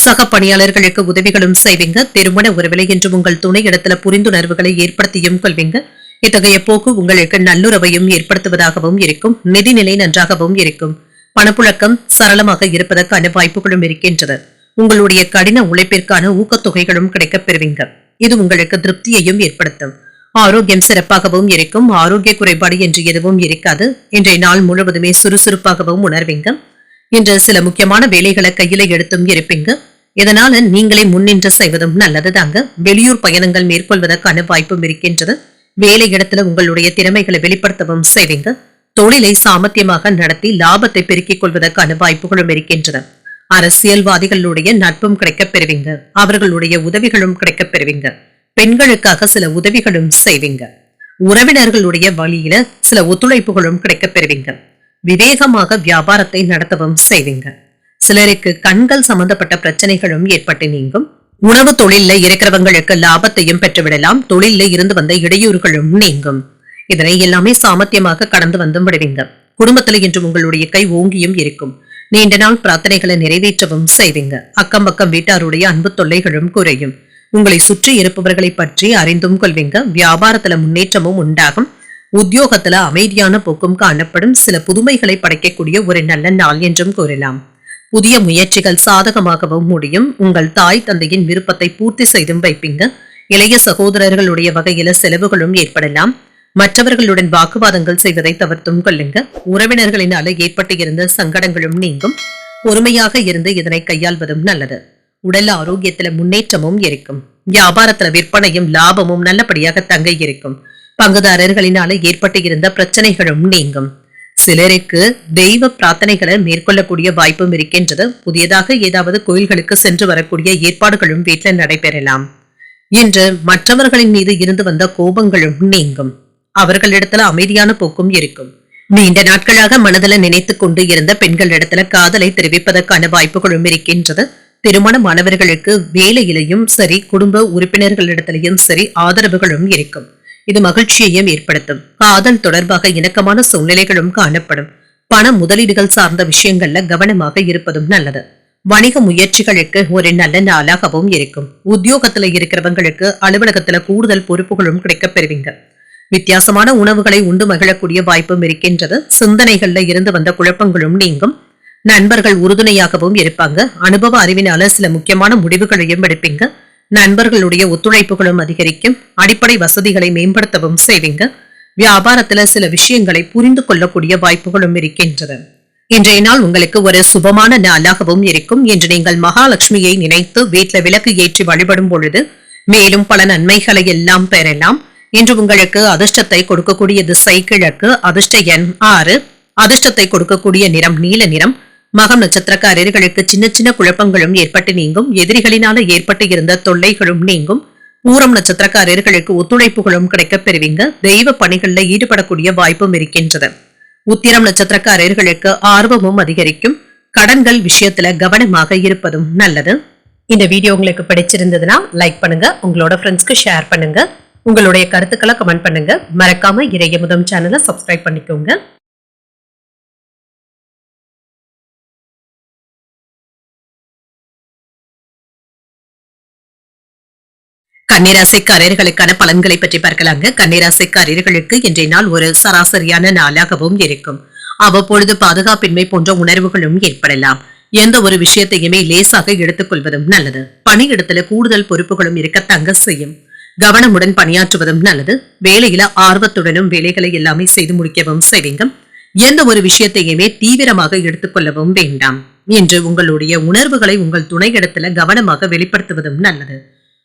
சக பணியாளர்களுக்கு உதவிகளும் செய்வீங்க. திருமண உறவிலை என்று உங்கள் துணை இடத்துல புரிந்துணர்வுகளை ஏற்படுத்தியும் கொள்வீங்க. இத்தகைய போக்கு உங்களுக்கு நல்லுறவையும் ஏற்படுத்துவதாகவும் இருக்கும். நிதிநிலை நன்றாகவும் இருக்கும். பணப்புழக்கம் சரளமாக இருப்பதற்கான வாய்ப்புகளும் இருக்கின்றது. உங்களுடைய கடின உழைப்பிற்கான ஊக்கத்தொகைகளும் கிடைக்கப் பெறுவீங்க. இது உங்களுக்கு திருப்தியையும் ஏற்படுத்தும். ஆரோக்கியம் சிறப்பாகவும் இருக்கும். ஆரோக்கிய குறைபாடு என்று எதுவும் இருக்காது. இன்றைய நாள் முழுவதுமே சுறுசுறுப்பாகவும் உணர்வீங்க. இன்று சில முக்கியமான வேலைகளை கையில எடுத்தும் இருப்பீங்க. இதனால நீங்களே முன்னின்று செய்வதும் நல்லதுதாங்க. வெளியூர் பயணங்கள் மேற்கொள்வதற்கான வாய்ப்பும் இருக்கின்றது. வேலை இடத்துல உங்களுடைய திறமைகளை வெளிப்படுத்தவும் செய்வீங்க. தொழிலை சாமர்த்தியமாக நடத்தி லாபத்தை பெருக்கிக் கொள்வதற்கான வாய்ப்புகளும் இருக்கின்றன. அரசியல்வாதிகளுடைய நட்பும் கிடைக்கப் பெறுவீங்க. அவர்களுடைய உதவிகளும் கிடைக்கப் பெறுவீங்க. பெண்களுக்காக சில உதவிகளும் செய்வீங்க. உறவினர்களுடைய வழியில சில ஒத்துழைப்புகளும் கிடைக்கப் பெறுவீங்க. விவேகமாக வியாபாரத்தை நடத்தவும் செய்வீங்க. சிலருக்கு கண்கள் சம்பந்தப்பட்ட பிரச்சனைகளும் ஏற்பட்டு நீங்கும். உணவு தொழில இருக்கிறவங்களுக்கு லாபத்தையும் பெற்றுவிடலாம். தொழில இருந்து வந்த இடையூறுகளும் நீங்கும். இதனை எல்லாமே சாமர்த்தியமாக கடந்து வந்தும் விடுவீங்க. குடும்பத்துல இன்று உங்களுடைய கை ஓங்கியும் இருக்கும். நீண்ட நாள் பிரார்த்தனைகளை நிறைவேற்றவும் செய்வீங்க. அக்கம் பக்கம் வீட்டாருடைய அன்பு தொல்லைகளும் குறையும். உங்களை சுற்றி இருப்பவர்களை பற்றி அறிந்தும் கொள்வீங்க. வியாபாரத்துல முன்னேற்றமும் உண்டாகும். உத்தியோகத்துல அமைதியான போக்கும் காணப்படும். சில புதுமைகளை படைக்கக்கூடிய ஒரு நல்ல நாள் என்றும் கூறலாம். புதிய முயற்சிகள் சாதகமாகவும் முடியும். உங்கள் தாய் தந்தையின் விருப்பத்தை பூர்த்தி செய்தும் வைப்பீங்க. இளைய சகோதரர்களுடைய வகையில செலவுகளும் ஏற்படலாம். மற்றவர்களுடன் வாக்குவாதங்கள் செய்வதை தவிர்த்தும் கொள்ளுங்க. உறவினர்களினால ஏற்பட்டு இருந்த சங்கடங்களும் நீங்கும். பொறுமையாக இருந்து இதனை கையாள்வதும் நல்லது. உடல் ஆரோக்கியத்துல முன்னேற்றமும் இருக்கும். வியாபாரத்துல விற்பனையும் லாபமும் நல்லபடியாக தங்க இருக்கும். பங்குதாரர்களினால ஏற்பட்டு இருந்த பிரச்சனைகளும் நீங்கும். சிலருக்கு தெய்வ பிரார்த்தனைகளை மேற்கொள்ளக்கூடிய வாய்ப்பும் இருக்கின்றது. புதியதாக ஏதாவது கோயில்களுக்கு சென்று வரக்கூடிய ஏற்பாடுகளும் வீட்டில் நடைபெறலாம். இன்று மற்றவர்களின் மீது இருந்து வந்த கோபங்களும் நீங்கும். அவர்களிடத்துல அமைதியான போக்கும் இருக்கும். நீண்ட நாட்களாக மனதில் நினைத்துக் கொண்டு இருந்த பெண்களிடத்துல காதலை தெரிவிப்பதற்கான வாய்ப்புகளும் இருக்கின்றது. திருமணமானவர்களுக்கு வேலையிலையும் சரி, குடும்ப உறுப்பினர்களிடத்திலையும் சரி ஆதரவுகளும் இருக்கும். இது மகிழ்ச்சியையும் ஏற்படுத்தும். காதல் தொடர்பாக இணக்கமான சூழ்நிலைகளும் காணப்படும். பண முதலீடுகள் சார்ந்த விஷயங்கள்ல கவனமாக இருப்பதும் நல்லது. வணிக முயற்சிகளுக்கு ஒரு நல்ல நாளாகவும் இருக்கும். உத்தியோகத்துல இருக்கிறவங்களுக்கு அலுவலகத்துல கூடுதல் பொறுப்புகளும் கிடைக்கப் பெறுவீங்க. வித்தியாசமான உணவுகளை உண்டு மகிழக்கூடிய வாய்ப்பும் இருக்கின்றது. சிந்தனைகள்ல இருந்து வந்த குழப்பங்களும் நீங்கும். நண்பர்கள் உறுதுணையாகவும் இருப்பாங்க. அனுபவ அறிவினால சில முக்கியமான முடிவுகளையும் எடுப்பீங்க. நண்பர்களுடைய ஒத்துழைப்புகளும் அதிகரிக்கும். அடிப்படை வசதிகளை மேம்படுத்தவும் செய்வீங்க. வியாபாரத்துல சில விஷயங்களை புரிந்து கொள்ளக்கூடிய வாய்ப்புகளும் இருக்கின்றது. இன்றைய நாள் உங்களுக்கு ஒரு சுபமான நாளாகவும் இருக்கும். என்று நீங்கள் மகாலட்சுமியை நினைத்து வீட்டுல விளக்கு ஏற்றி வழிபடும் பொழுது மேலும் பல நன்மைகளை எல்லாம் பெறலாம். இன்று உங்களுக்கு அதிர்ஷ்டத்தை கொடுக்கக்கூடிய திசை கிழக்கு. அதிர்ஷ்ட எண் 6. அதிர்ஷ்டத்தை கொடுக்கக்கூடிய நிறம் நீல நிறம். மகம் நட்சத்திரக்காரர்களுக்கு சின்ன சின்ன குழப்பங்களும் ஏற்பட்டு நீங்கும். எதிரிகளினால ஏற்பட்டு இருந்த தொல்லைகளும் நீங்கும். பூரம் நட்சத்திரக்காரர்களுக்கு ஒத்துழைப்புகளும் கிடைக்கப் பெறுவீங்க. தெய்வ பணிகளில் ஈடுபடக்கூடிய வாய்ப்பும் இருக்கின்றது. உத்திரம் நட்சத்திரக்காரர்களுக்கு ஆர்வமும் அதிகரிக்கும். கடன்கள் விஷயத்துல கவனமாக இருப்பதும் நல்லது. இந்த வீடியோ உங்களுக்கு பிடிச்சிருந்ததுன்னா லைக் பண்ணுங்க. உங்களோட ஃப்ரெண்ட்ஸ்க்கு ஷேர் பண்ணுங்க. உங்களுடைய கருத்துக்களை கமெண்ட் பண்ணுங்க. மறக்காம இறையமுதம் சேனலை சப்ஸ்கிரைப் பண்ணிக்கோங்க. கன்னிராசிக்காரர்களுக்கான பலன்களை பற்றி பார்க்கலாங்க. கன்னிராசிக்காரர்களுக்கு இன்றைய நாள் ஒரு சராசரியான நாளாகவும் இருக்கும். அவ்வப்பொழுது பாதுகாப்பின்மை போன்ற உணர்வுகளும் ஏற்படலாம். எந்த ஒரு விஷயத்தையுமே லேசாக எடுத்துக் கொள்வதும் நல்லது. பணியிடத்துல கூடுதல் பொறுப்புகளும் இருக்கத்தங்க செய்யும். கவனமுடன் பணியாற்றுவதும் நல்லது. வேலையில ஆர்வத்துடனும் வேலைகளை எல்லாமே செய்து முடிக்கவும் செய்வீங்க. எந்த ஒரு விஷயத்தையுமே தீவிரமாக எடுத்துக்கொள்ளவும் வேண்டாம். இன்று உங்களுடைய உணர்வுகளை உங்கள் துணையிடத்துல கவனமாக வெளிப்படுத்துவதும் நல்லது.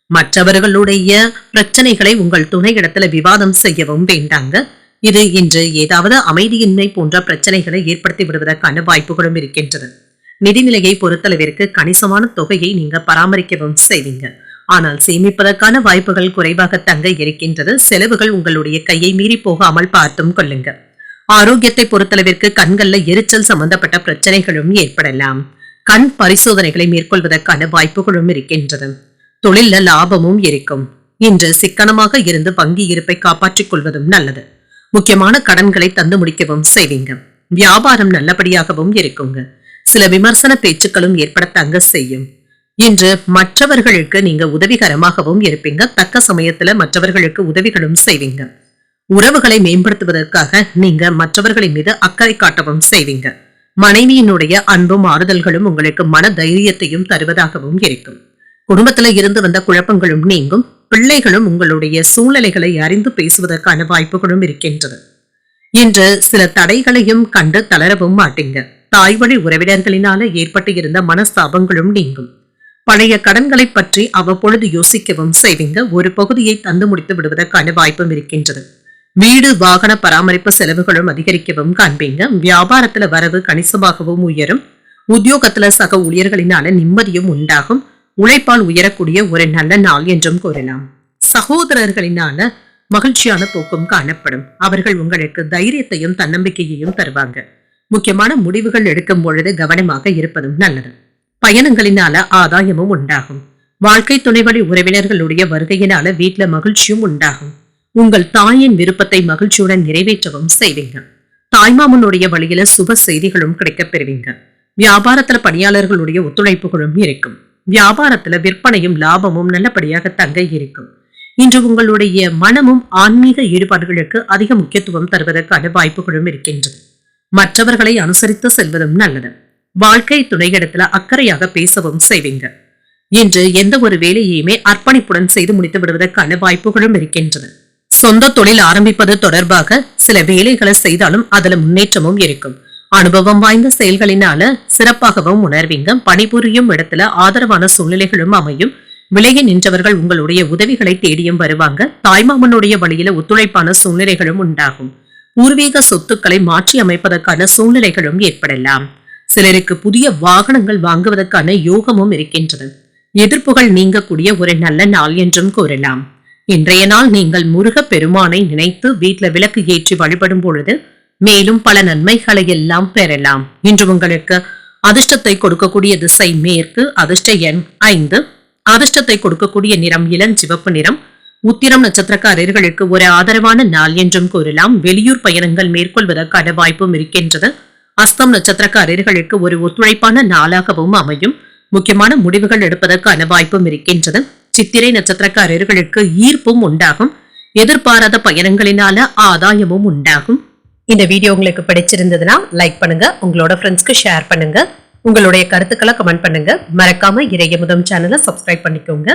மற்றவர்களுடைய பிரச்சனைகளை உங்கள் துணையிடத்துல விவாதம் செய்யவும் வேண்டாங்க. இது இன்று ஏதாவது அமைதியின்மை போன்ற பிரச்சனைகளை ஏற்படுத்தி விடுவதற்கான வாய்ப்புகளும் இருக்கின்றது. நிதிநிலையை பொறுத்தளவிற்கு கணிசமான தொகையை நீங்க பராமரிக்கவும் செய்வீங்க. ஆனால் சேமிப்பதற்கான வாய்ப்புகள் குறைவாக தங்க இருக்கின்றது. செலவுகள் உங்களுடைய கையை மீறி போகாமல் பார்த்தும் கொள்ளுங்க. ஆரோக்கியத்தை பொறுத்தளவிற்கு கண்கள்ல எரிச்சல் சம்பந்தப்பட்ட பிரச்சனைகளும் ஏற்படலாம். கண் பரிசோதனைகளை மேற்கொள்வதற்கான வாய்ப்புகளும் இருக்கின்றது. தொழில லாபமும் இருக்கும். இன்று சிக்கனமாக இருந்து வங்கி இருப்பை காப்பாற்றிக் கொள்வதும் நல்லது. முக்கியமான கடன்களை தந்து முடிக்கவும் செய்வீங்க. வியாபாரம் நல்லபடியாகவும் இருக்குங்க. சில விமர்சன பேச்சுக்களும் ஏற்படத்தங்க செய்யும். இன்று மற்றவர்களுக்கு நீங்க உதவிகரமாகவும் இருப்பீங்க. தக்க சமயத்துல மற்றவர்களுக்கு உதவிகளும் செய்வீங்க. உறவுகளை மேம்படுத்துவதற்காக நீங்க மற்றவர்களின் மீது அக்கறை காட்டவும் செய்வீங்க. மனைவியினுடைய அன்பும் ஆறுதல்களும் உங்களுக்கு மன தைரியத்தையும் தருவதாகவும் இருக்கும். குடும்பத்துல இருந்து வந்த குழப்பங்களும் நீங்கும். பிள்ளைகளும் உங்களுடைய சூழ்நிலைகளை அறிந்து பேசுவதற்கான வாய்ப்புகளும் இருக்கின்றது. இன்று சில தடைகளையும் கண்டு தளரவும் மாட்டீங்க. தாய் வழி உறவினர்களினால ஏற்பட்டு இருந்த மனஸ்தாபங்களும் நீங்கும். பழைய கடன்களை பற்றி அவ்வப்பொழுது யோசிக்கவும் செய்வீங்க. ஒரு பகுதியை தந்து முடித்து விடுவதற்கான வாய்ப்பும் இருக்கின்றது. வீடு வாகன பராமரிப்பு செலவுகளும் அதிகரிக்கவும் காண்பீங்க. வியாபாரத்துல வரவு கணிசமாகவும் உயரும். உத்தியோகத்துல சக ஊழியர்களினால நிம்மதியும் உண்டாகும். உழைப்பால் உயரக்கூடிய ஒரு நல்ல நாள் என்றும் கூறலாம். சகோதரர்களினால மகிழ்ச்சியான போக்கும் காணப்படும். அவர்கள் உங்களுக்கு தைரியத்தையும் தன்னம்பிக்கையையும் தருவாங்க. முக்கியமான முடிவுகள் எடுக்கும் பொழுது கவனமாக இருப்பதும் நல்லது. பயணங்களினால ஆதாயமும் உண்டாகும். வாழ்க்கை துணைவழி உறவினர்களுடைய வருகையினால வீட்டுல மகிழ்ச்சியும் உண்டாகும். உங்கள் தாயின் விருப்பத்தை மகிழ்ச்சியுடன் நிறைவேற்றவும் செய்வீங்க. தாய்மாமனுடைய வழியில சுப செய்திகளும் கிடைக்கப் பெறுவீங்க. வியாபாரத்துல பணியாளர்களுடைய ஒத்துழைப்புகளும் இருக்கும். வியாபாரத்துல விற்பனையும் லாபமும் நல்லபடியாக தங்க இருக்கும். இன்று உங்களுடைய மனமும் ஆன்மீக ஈடுபாடுகளுக்கு அதிக முக்கியத்துவம் தருவதற்கான வாய்ப்புகளும் இருக்கின்றது. மற்றவர்களை அனுசரித்து செல்வதும் நல்லது. வாழ்க்கை துணையிடத்துல அக்கறையாக பேசவும் செய்வீங்க. இன்று எந்த ஒரு வேலையுமே அர்ப்பணிப்புடன் செய்து முடித்து விடுவதற்கான வாய்ப்புகளும் இருக்கின்றன. சொந்த தொழில் ஆரம்பிப்பது தொடர்பாக சில வேலைகளை செய்தாலும் அதுல முன்னேற்றமும் இருக்கும். அனுபவம் வாய்ந்த செயல்களினால சிறப்பாகவும் உணர்வீங்க. பணிபுரியும் இடத்துல ஆதரவான சூழ்நிலைகளும் அமையும். விலகி நின்றவர்கள் உங்களுடைய உதவிகளை தேடியும் வருவாங்க. தாய்மாமனுடைய வழியில ஒத்துழைப்பான சூழ்நிலைகளும் உண்டாகும். பூர்வீக சொத்துக்களை மாற்றி அமைப்பதற்கான சூழ்நிலைகளும் ஏற்படலாம். சிலருக்கு புதிய வாகனங்கள் வாங்குவதற்கான யோகமும் இருக்கின்றது. எதிர்ப்புகள் நீங்கக்கூடிய ஒரு நல்ல நாள் என்றும் கூறலாம். இன்றைய நாள் நீங்கள் முருக பெருமானை நினைத்து வீட்டில் விளக்கு ஏற்றி வழிபடும் பொழுது மேலும் பல நன்மைகளை எல்லாம் பெறலாம். இன்று உங்களுக்கு அதிர்ஷ்டத்தை கொடுக்கக்கூடிய திசை மேற்கு. அதிர்ஷ்ட எண் 5. அதிர்ஷ்டத்தை கொடுக்கக்கூடிய நிறம் இளஞ்சிவப்பு நிறம். உத்திரம் நட்சத்திரக்காரர்களுக்கு ஒரு ஆதரவான நாள் என்றும் கூறலாம். வெளியூர் பயணங்கள் மேற்கொள்வதற்கான வாய்ப்பும் இருக்கின்றது. அஸ்தம் நட்சத்திரக்காரர்களுக்கு ஒரு ஒத்துழைப்பான நாளாகவும் அமையும். முக்கியமான முடிவுகள் எடுப்பதற்கான வாய்ப்பும் இருக்கின்றது. சித்திரை நட்சத்திரக்காரர்களுக்கு ஈர்ப்பும் உண்டாகும். எதிர்பாராத பயணங்களினால ஆதாயமும் உண்டாகும். இந்த வீடியோ உங்களுக்கு பிடிச்சிருந்ததுன்னா லைக் பண்ணுங்க, உங்களோட ஃப்ரெண்ட்ஸ்க்கு ஷேர் பண்ணுங்க, உங்களுடைய கருத்துக்களை கமெண்ட் பண்ணுங்க. மறக்காம இறையமுதம் சேனலை சப்ஸ்கிரைப் பண்ணிக்கோங்க.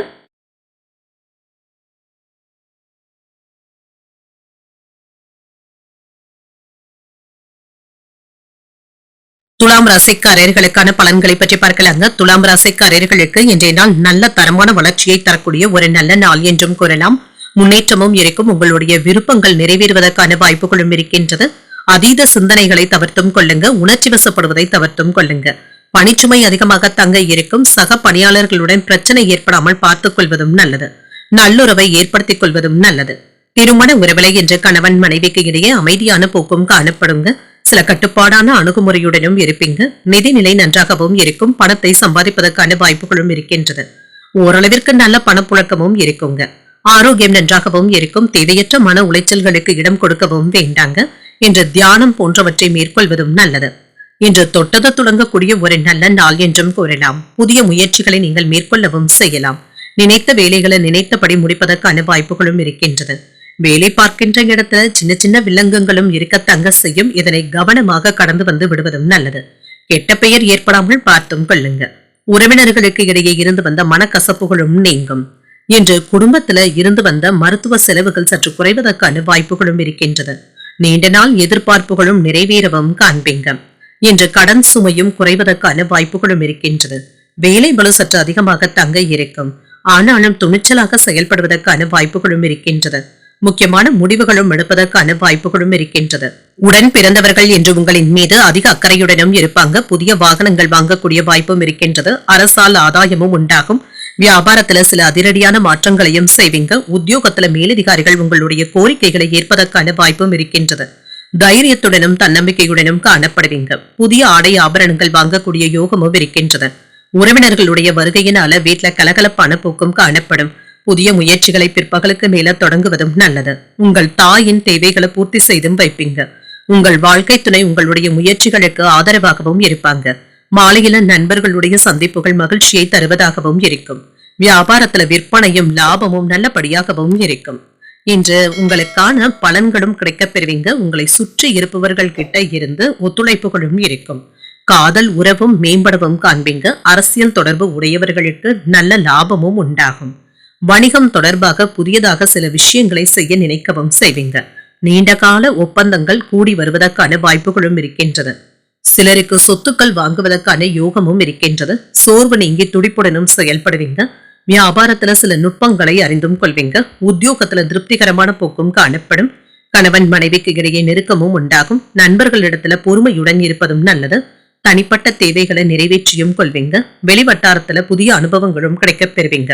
துலாம் ராசிக்காரர்களுக்கான பலன்களை பற்றி பார்க்கலாங்க. துலாம் ராசிக்காரர்களுக்கு இன்றைய நாள் நல்ல தரமான வளர்ச்சியை தரக்கூடிய ஒரு நல்ல நாள் என்றும் கூறலாம். முன்னேற்றமும் இருக்கும். உங்களுடைய விருப்பங்கள் நிறைவேறுவதற்கான வாய்ப்புகளும் இருக்கின்றது. அதீத சிந்தனைகளை தவிர்த்தும் கொள்ளுங்க. உணர்ச்சி வசப்படுவதை தவிர்த்தும் கொள்ளுங்க. பணிச்சுமை அதிகமாக தங்க இருக்கும். சக பணியாளர்களுடன் பிரச்சனை ஏற்படாமல் பார்த்துக் கொள்வதும் நல்லது. நல்லுறவை ஏற்படுத்திக் கொள்வதும் நல்லது. திருமண உறவிலை என்று கணவன் மனைவிக்கு இடையே அமைதியான போக்கும் காணப்படுங்க. சில கட்டுப்பாடான அணுகுமுறையுடனும் இருப்பீங்க. நிதிநிலை நன்றாகவும் இருக்கும். பணத்தை சம்பாதிப்பதற்கான வாய்ப்புகளும் இருக்கின்றது. ஓரளவிற்கு நல்ல பணப்புழக்கமும் இருக்குங்க. ஆரோக்கியம் நன்றாகவும் இருக்கும். தேவையற்ற மன உளைச்சல்களுக்கு இடம் கொடுக்கவும் வேண்டாங்க. இன்று தியானம் போன்றவற்றை மேற்கொள்வதும் நல்லது. இன்று தொட்டது தொடங்கக்கூடிய ஒரு நல்ல நாள் என்றும் கூறலாம். புதிய முயற்சிகளை நீங்கள் மேற்கொள்ளவும் செய்யலாம். நினைத்த வேலைகளை நினைத்தபடி முடிப்பதற்கான வாய்ப்புகளும் இருக்கின்றது. வேலை பார்க்கின்ற இடத்துல சின்ன சின்ன வில்லங்கங்களும் இருக்க தங்க செய்யும். இதனை கவனமாக கடந்து வந்து விடுவதும் நல்லது. கெட்ட பெயர் ஏற்படாமல் பார்த்தும் கொள்ளுங்க. உறவினர்களுக்கு இடையே இருந்து வந்த மனக்கசப்புகளும் நீங்கும். இன்று குடும்பத்துல இருந்து வந்த மருத்துவ செலவுகள் சற்று குறைவதற்கான வாய்ப்புகளும் இருக்கின்றது. நீண்ட நாள் எதிர்பார்ப்புகளும் நிறைவேறவும் காண்பீங்க. இன்று கடன் சுமையும் குறைவதற்கான வாய்ப்புகளும் இருக்கின்றது. வேலை பளு சற்று அதிகமாக தங்க இருக்கும். ஆனாலும் துணிச்சலாக செயல்படுவதற்கான வாய்ப்புகளும் இருக்கின்றது. முக்கியமான முடிவுகளும் எடுப்பதற்கான வாய்ப்புகளும் இருக்கின்றது. உடன் பிறந்தவர்கள் என்று உங்களின் மீது அதிக அக்கறையுடனும் இருப்பாங்க. புதிய வாகனங்கள் வாங்கக்கூடிய வாய்ப்பும் இருக்கின்றது. அரசால் ஆதாயமும் உண்டாகும். வியாபாரத்துல சில அதிரடியான மாற்றங்களையும் செய்வீங்க. உத்தியோகத்துல மேலதிகாரிகள் உங்களுடைய கோரிக்கைகளை ஏற்பதற்கான வாய்ப்பும் இருக்கின்றது. தைரியத்துடனும் தன்னம்பிக்கையுடனும் காணப்படுவீங்க. புதிய ஆடை ஆபரணங்கள் வாங்கக்கூடிய யோகமும் இருக்கின்றது. உறவினர்களுடைய வருகையினால வீட்டுல கலகலப்பான போக்கும் காணப்படும். புதிய முயற்சிகளை பிற்பகலுக்கு மேல தொடங்குவதும் நல்லது. உங்கள் தாயின் தேவைகளை பூர்த்தி செய்தும் வைப்பீங்க. உங்கள் வாழ்க்கை துணை உங்களுடைய முயற்சிகளுக்கு ஆதரவாகவும் இருப்பாங்க. மாலையில நண்பர்களுடைய சந்திப்புகள் மகிழ்ச்சியை தருவதாகவும் இருக்கும். வியாபாரத்துல விற்பனையும் லாபமும் நல்லபடியாகவும் இருக்கும். இன்று உங்களுக்கான பலன்களும் கிடைக்கப் பெறுவீங்க. உங்களை சுற்றி இருப்பவர்கள் கிட்ட இருந்து ஒத்துழைப்புகளும் இருக்கும். காதல் உறவும் மேம்படவும் காண்பீங்க. அரசியல் தொடர்பு உடையவர்களுக்கு நல்ல லாபமும் உண்டாகும். வணிகம் தொடர்பாக புதியதாக சில விஷயங்களை செய்ய நினைக்கவும் செய்வீங்க. நீண்ட கால ஒப்பந்தங்கள் கூடி வருவதற்கான வாய்ப்புகளும் இருக்கின்றது. சிலருக்கு சொத்துக்கள் வாங்குவதற்கான யோகமும் இருக்கின்றது. சோர்வு நீங்கி துடிப்புடனும் செயல்படுவீங்க. வியாபாரத்துல சில நுட்பங்களை அறிந்தும் கொள்வீங்க. உத்தியோகத்துல திருப்திகரமான போக்கும் காணப்படும். கணவன் மனைவிக்கு இடையே நெருக்கமும் உண்டாகும். நண்பர்களிடத்துல பொறுமையுடன் இருப்பதும் நல்லது. தனிப்பட்ட தேவைகளை நிறைவேற்றியும் கொள்வீங்க. வெளிவட்டாரத்துல புதிய அனுபவங்களும் கிடைக்கப் பெறுவீங்க.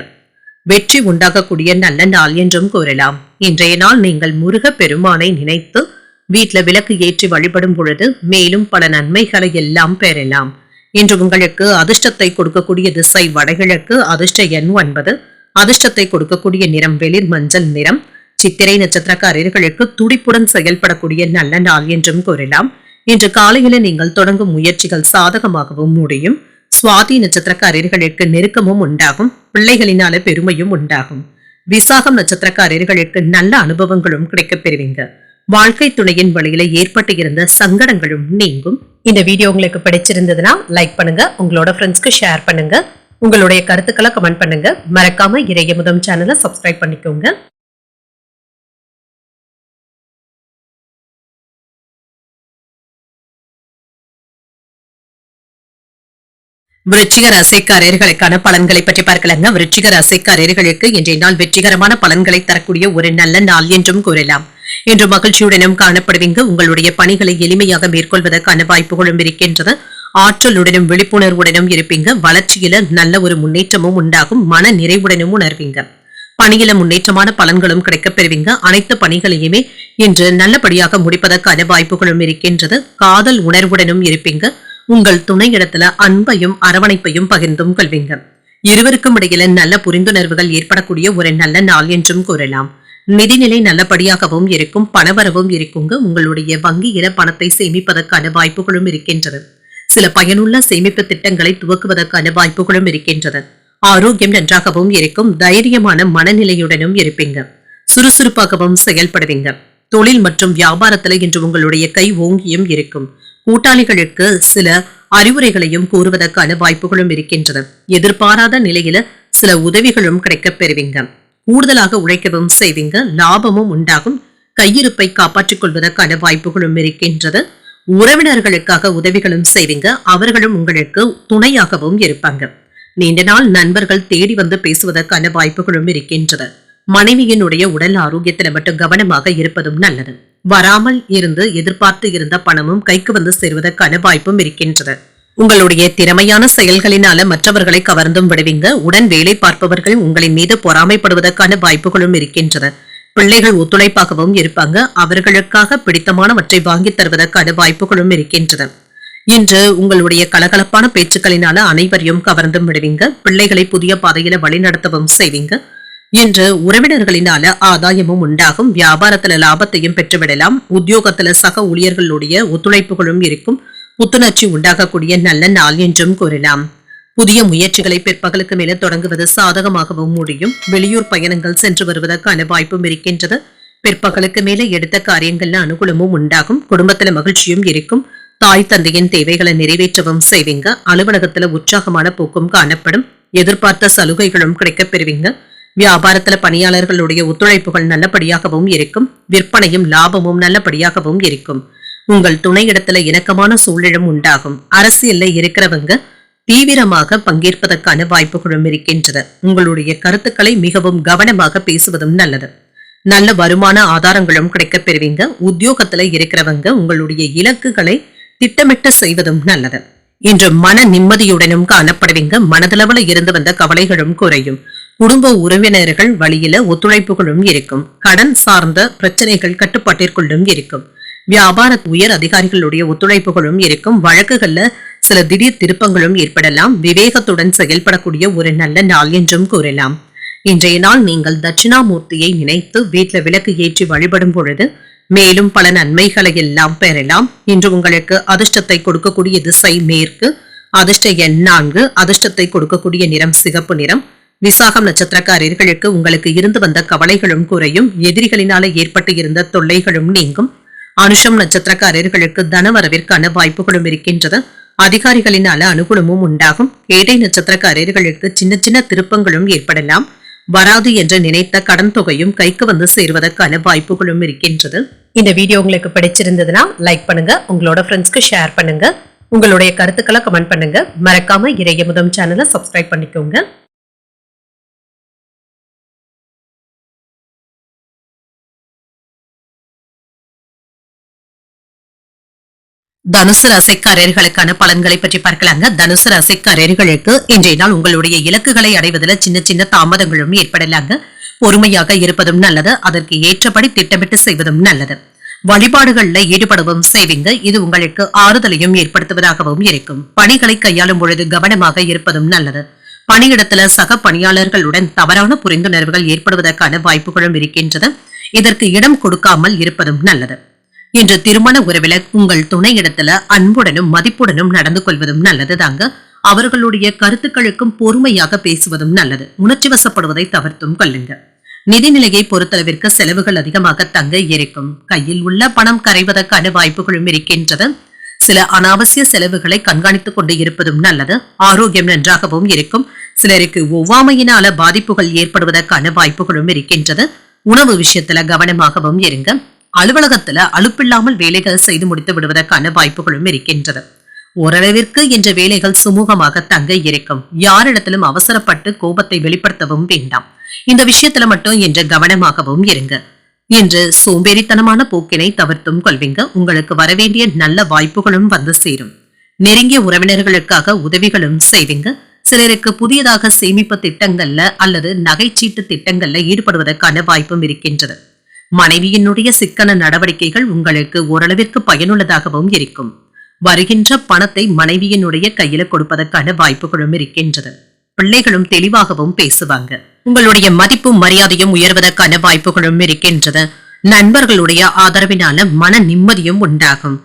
வெற்றி உண்டாகக்கூடிய நல்ல நாள் என்றும் கூறலாம். இன்றைய நாள் நீங்கள் முருக பெருமானை நினைத்து வீட்டுல விளக்கு ஏற்றி வழிபடும் பொழுது மேலும் பல நன்மைகளை எல்லாம் பெறலாம். இன்று உங்களுக்கு அதிர்ஷ்டத்தை கொடுக்கக்கூடிய திசை வடகிழக்கு. அதிர்ஷ்ட எண் 9. அதிர்ஷ்டத்தை கொடுக்கக்கூடிய நிறம் வெளிர் மஞ்சள் நிறம். சித்திரை நட்சத்திரக்காரர்களுக்கு துடிப்புடன் செயல்படக்கூடிய நல்ல நாள் என்றும் கூறலாம். இன்று காலையில நீங்கள் தொடங்கும் முயற்சிகள் சாதகமாகவும் முடியும். சுவாதி நட்சத்திரக்காரர்களுக்கு நெருக்கமும் உண்டாகும், பிள்ளைகளினால பெருமையும் உண்டாகும். விசாகம் நட்சத்திரக்காரர்களுக்கு நல்ல அனுபவங்களும் கிடைக்கப் பெறுவீங்க. வாழ்க்கை துணையின் வழியில ஏற்பட்டு இருந்த சங்கடங்களும் நீங்கும். இந்த வீடியோ உங்களுக்கு பிடிச்சிருந்ததுன்னா லைக் பண்ணுங்க, உங்களோட ஃப்ரெண்ட்ஸ்க்கு ஷேர் பண்ணுங்க, உங்களுடைய கருத்துக்களை கமெண்ட் பண்ணுங்க. மறக்காம இறையமுதம் சேனலை சப்ஸ்கிரைப் பண்ணிக்கோங்க. விருச்சிக ராசிக்காரர்களுக்கான பலன்களை பற்றி பார்க்கலாங்க. விருச்சிக ராசிக்காரர்களுக்கு இன்றைய நாள் வெற்றிகரமான பலன்களை தரக்கூடிய ஒரு நல்ல நாள் என்றும் கூறலாம். இன்று மகிழ்ச்சியுடனும் காணப்படுவீங்க. உங்களுடைய பணிகளை எளிமையாக மேற்கொள்வதற்கான வாய்ப்புகளும் இருக்கின்றது. ஆற்றலுடனும் விழிப்புணர்வுடனும் இருப்பீங்க. வளர்ச்சியில நல்ல ஒரு முன்னேற்றமும் உண்டாகும். மன நிறைவுடனும் உணர்வீங்க. பணியில முன்னேற்றமான பலன்களும் கிடைக்கப் பெறுவீங்க. அனைத்து பணிகளையுமே இன்று நல்லபடியாக முடிப்பதற்கான வாய்ப்புகளும் இருக்கின்றது. காதல் உணர்வுடனும் இருப்பீங்க. உங்கள் துணையிடத்துல அன்பையும் அரவணைப்பையும் பகிர்ந்தும் கொள்வீங்க. இருவருக்கும் இடையில நல்ல புரிந்துணர்வுகள் ஏற்படக்கூடிய ஒரு நல்ல நாள் என்றும் கூறலாம். நிதிநிலை நல்லபடியாகவும் இருக்கும், பணவரவும் இருக்குங்க. உங்களுடைய வங்கியில பணத்தை சேமிப்பதற்கான வாய்ப்புகளும் இருக்கின்றது. சில பயனுள்ள சேமிப்பு திட்டங்களை துவக்குவதற்கான வாய்ப்புகளும் இருக்கின்றது. ஆரோக்கியம் நன்றாகவும் இருக்கும். தைரியமான மனநிலையுடனும் இருப்பீங்க. சுறுசுறுப்பாகவும் செயல்படுவீங்க. தொழில் மற்றும் வியாபாரத்துல இன்று உங்களுடைய கை ஓங்கியும் இருக்கும். கூட்டாளிகளுக்கு சில அறிவுரைகளையும் கூறுவதற்கான வாய்ப்புகளும் இருக்கின்றது. எதிர்பாராத நிலையில சில உதவிகளும் கிடைக்கப் பெறுவீங்க. கூடுதலாக உழைக்கவும் செய்வீங்க. லாபமும் உண்டாகும். கையிருப்பை காப்பாற்றிக் கொள்வதற்கான வாய்ப்புகளும் இருக்கின்றது. உறவினர்களுக்காக உதவிகளும் செய்வீங்க. அவர்களும் உங்களுக்கு துணையாகவும் இருப்பாங்க. நீண்ட நாள் நண்பர்கள் தேடி வந்து பேசுவதற்கான வாய்ப்புகளும் இருக்கின்றது. மனைவியினுடைய உடல் ஆரோக்கியத்தில் மட்டும் கவனமாக இருப்பதும் நல்லது. வராமல் இருந்து எதிர்பார்த்து இருந்த பணமும் கைக்கு வந்து சேருவதற்கான வாய்ப்பும் இருக்கின்றது. உங்களுடைய திறமையான செயல்களினால மற்றவர்களை கவர்ந்தும் விடுவீங்க. உடன் வேலை பார்ப்பவர்கள் உங்களின் மீது பொறாமைப்படுவதற்கான வாய்ப்புகளும் இருக்கின்றது. பிள்ளைகள் ஒத்துழைப்பாகவும் இருப்பாங்க. அவர்களுக்காக பிடித்தமானவற்றை வாங்கி தருவதற்கான வாய்ப்புகளும் இருக்கின்றது. இன்று உங்களுடைய கலகலப்பான பேச்சுக்களினால அனைவரையும் கவர்ந்தும் விடுவீங்க. பிள்ளைகளை புதிய பாதையில வழிநடத்தவும் செய்வீங்க. இன்று உறவினர்களினால ஆதாயமும் உண்டாகும். வியாபாரத்துல லாபத்தையும் பெற்றுவிடலாம். உத்தியோகத்துல சக ஊழியர்களுடைய ஒத்துழைப்புகளும் இருக்கும். புத்துணர்ச்சி உண்டாகக்கூடிய நல்ல நாள் என்றும் கூறலாம். புதிய முயற்சிகளை பிற்பகலுக்கு மேல தொடங்குவது சாதகமாகவும் முடியும். வெளியூர் பயணங்கள் சென்று வருவதற்கான வாய்ப்பும் இருக்கின்றது. பிற்பகலுக்கு மேல எடுத்த காரியங்கள்ல அனுகூலமும் உண்டாகும். குடும்பத்துல மகிழ்ச்சியும் இருக்கும். தாய் தந்தையின் தேவைகளை நிறைவேற்றவும் செய்வீங்க. அலுவலகத்துல உற்சாகமான போக்கும் காணப்படும். எதிர்பார்த்த சலுகைகளும் கிடைக்கப் பெறுவீங்க. வியாபாரத்துல பணியாளர்களுடைய ஒத்துழைப்புகள் நல்லபடியாகவும் இருக்கும். விற்பனையும் லாபமும் நல்லபடியாகவும் இருக்கும். உங்கள் துணையிடத்துல இணக்கமான சூழலும் உண்டாகும். அரசியல்ல இருக்கிறவங்க தீவிரமாக பங்கேற்பதற்கான வாய்ப்புகளும் இருக்கின்றது. உங்களுடைய கருத்துக்களை மிகவும் கவனமாக பேசுவதும் நல்லது. நல்ல வருமான ஆதாரங்களும் கிடைக்கப் பெறுவீங்க. உத்தியோகத்துல இருக்கிறவங்க உங்களுடைய இலக்குகளை திட்டமிட்டு செய்வதும் நல்லது. இன்று மன நிம்மதியுடனும் காணப்படுவீங்க. மனதளவுல இருந்து வந்த கவலைகளும் குறையும். குடும்ப உறவினர்கள் வழியில ஒத்துழைப்புகளும் இருக்கும். கடன் சார்ந்த பிரச்சனைகள் கட்டுப்பாட்டிற்குள்ளும் இருக்கும். வியாபார உயர் அதிகாரிகளுடைய ஒத்துழைப்புகளும் இருக்கும். வழக்குகள்ல சில திடீர் திருப்பங்களும் ஏற்படலாம். விவேகத்துடன் செயல்படக்கூடிய ஒரு நல்ல நாள் என்றும் கூறலாம். இன்றைய நாள் நீங்கள் தட்சிணாமூர்த்தியை நினைத்து வீட்டுல விளக்கு ஏற்றி வழிபடும் பொழுது மேலும் பல நன்மைகளை எல்லாம் பெறலாம். இன்று உங்களுக்கு அதிர்ஷ்டத்தை கொடுக்கக்கூடிய திசை மேற்கு. அதிர்ஷ்ட எண் 4. அதிர்ஷ்டத்தை கொடுக்கக்கூடிய நிறம் சிகப்பு நிறம். விசாகம் நட்சத்திரக்காரர்களுக்கு உங்களுக்கு இருந்து வந்த கவலைகளும் குறையும். எதிரிகளினால ஏற்பட்டு இருந்த தொல்லைகளும் நீங்கும். அனுஷம் நட்சத்திரக்காரர்களுக்கு தனவரவிற்கான வாய்ப்புகளும் இருக்கின்றது. அதிகாரிகளினால அனுகூலமும் உண்டாகும். கேட்டை நட்சத்திரக்காரர்களுக்கு சின்ன சின்ன திருப்பங்களும் ஏற்படலாம். வராது என்று நினைத்த கடன் தொகையும் கைக்கு வந்து சேருவதற்கான வாய்ப்புகளும் இருக்கின்றது. இந்த வீடியோ உங்களுக்கு பிடிச்சிருந்ததுன்னா லைக் பண்ணுங்க, உங்களோட ஃப்ரெண்ட்ஸ்க்கு ஷேர் பண்ணுங்க, உங்களுடைய கருத்துக்களை கமெண்ட் பண்ணுங்க. மறக்காம இறையமுதம் சேனலை சப்ஸ்கிரைப் பண்ணிக்கோங்க. தனுசு ராசிக்காரர்களுக்கான பலன்களை பற்றி பார்க்கலாங்க. தனுசு ராசிக்காரர்களுக்கு இன்றைய நாள் உங்களுடைய இலக்குகளை அடைவதில் சின்ன சின்ன தாமதங்களும் ஏற்படலாங்க. பொறுமையாக இருப்பதும் நல்லது. அதற்கு ஏற்றபடி திட்டமிட்டு செய்வதும் நல்லது. வழிபாடுகள்ல ஈடுபடவும் செய்வீங்க. இது உங்களுக்கு ஆறுதலையும் ஏற்படுத்துவதாகவும் இருக்கும். பணிகளை கையாளும் பொழுது கவனமாக இருப்பதும் நல்லது. பணியிடத்துல சக பணியாளர்களுடன் தவறான புரிந்துணர்வுகள் ஏற்படுவதற்கான வாய்ப்புகளும் இருக்கின்றது. இதற்கு இடம் கொடுக்காமல் இருப்பதும் நல்லது. இன்று திருமண உறவில உங்கள் துணை இடத்துல அன்புடனும் மதிப்புடனும் நடந்து கொள்வதும் நல்லதுதாங்க. அவர்களுடைய கருத்துக்களுக்கும் பொறுமையாக பேசுவதும் நல்லது. உணர்ச்சி வசப்படுவதை தவிர்த்தும் கொள்ளுங்க. நிதிநிலையை பொறுத்தளவிற்கு செலவுகள் அதிகமாக தங்க இருக்கும். கையில் உள்ள பணம் கரைவதற்கான வாய்ப்புகளும் இருக்கின்றது. சில அனாவசிய செலவுகளை கண்காணித்துக் கொண்டு இருப்பதும் நல்லது. ஆரோக்கியம் நன்றாகவும் இருக்கும். சிலருக்கு ஒவ்வாமையினால பாதிப்புகள் ஏற்படுவதற்கான வாய்ப்புகளும் இருக்கின்றது. உணவு விஷயத்துல கவனமாகவும் இருங்க. அலுவலகத்துல அலுப்பில்லாமல் வேலைகள் செய்து முடித்து விடுவதற்கான வாய்ப்புகளும் இருக்கின்றது. ஓரளவிற்கு என்ற வேலைகள் சுமூகமாக தங்க இருக்கும். யாரிடத்திலும் அவசரப்பட்டு கோபத்தை வெளிப்படுத்தவும் வேண்டாம். இந்த விஷயத்துல மட்டும் என்று கவனமாகவும் இருங்க. இன்று சோம்பேறித்தனமான போக்கினை தவிர்த்தும் கொள்வீங்க. உங்களுக்கு வரவேண்டிய நல்ல வாய்ப்புகளும் வந்து சேரும். நெருங்கிய உறவினர்களுக்காக உதவிகளும் செய்வீங்க. சிலருக்கு புதியதாக சேமிப்பு திட்டங்கள்ல அல்லது நகைச்சீட்டு திட்டங்கள்ல ஈடுபடுவதற்கான வாய்ப்பும் இருக்கின்றது. மனைவியினுடைய சிக்கன நடவடிக்கைகள் உங்களுக்கு ஓரளவிற்கு பயனுள்ளதாகவும் இருக்கும். வருகின்ற பணத்தை மனைவியினுடைய கையில கொடுப்பதற்கான வாய்ப்புகளும் இருக்கின்றது. பிள்ளைகளும் தெளிவாகவும் பேசுவாங்க. உங்களுடைய மதிப்பும் மரியாதையும் உயர்வதற்கான வாய்ப்புகளும் இருக்கின்றது. நண்பர்களுடைய ஆதரவினால மன நிம்மதியும் உண்டாகும்.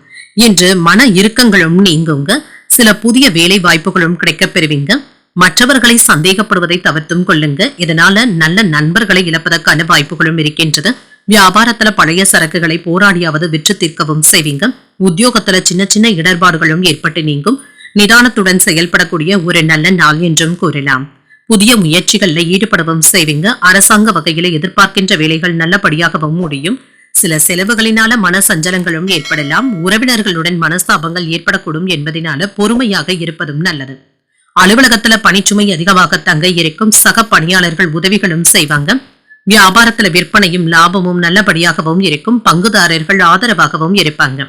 இன்று மன இறுக்கங்களும் நீங்குங்க. சில புதிய வேலை வாய்ப்புகளும் கிடைக்கப் பெறுவீங்க. மற்றவர்களை சந்தேகப்படுவதை தவிர்த்தும் கொள்ளுங்க. இதனால நல்ல நண்பர்களை இழப்பதற்கான வாய்ப்புகளும் இருக்கின்றது. வியாபாரத்துல பழைய சரக்குகளை போராடியாவது விற்று தீர்க்கவும் செய்வீங்க. உத்தியோகத்துல சின்ன சின்ன இடர்பாடுகளும் ஏற்பட்டு நீங்கும். நிதானத்துடன் செயல்படக்கூடிய ஒரு நல்ல நாள் என்றும் கூறலாம். புதிய முயற்சிகள்ல ஈடுபடவும் செய்வீங்க. அரசாங்க வகையில எதிர்பார்க்கின்ற வேலைகள் நல்லபடியாகவும் முடியும். சில செலவுகளினால மன சஞ்சலங்களும் ஏற்படலாம். உறவினர்களுடன் மனஸ்தாபங்கள் ஏற்படக்கூடும் என்பதனால பொறுமையாக இருப்பதும் நல்லது. அலுவலகத்துல பணிச்சுமை அதிகமாக தங்க இருக்கும். சக பணியாளர்கள் உதவிகளும் செய்வாங்க. வியாபாரத்துல விற்பனையும் லாபமும் நல்லபடியாகவும் இருக்கும். பங்குதாரர்கள் ஆதரவாகவும் இருப்பாங்க.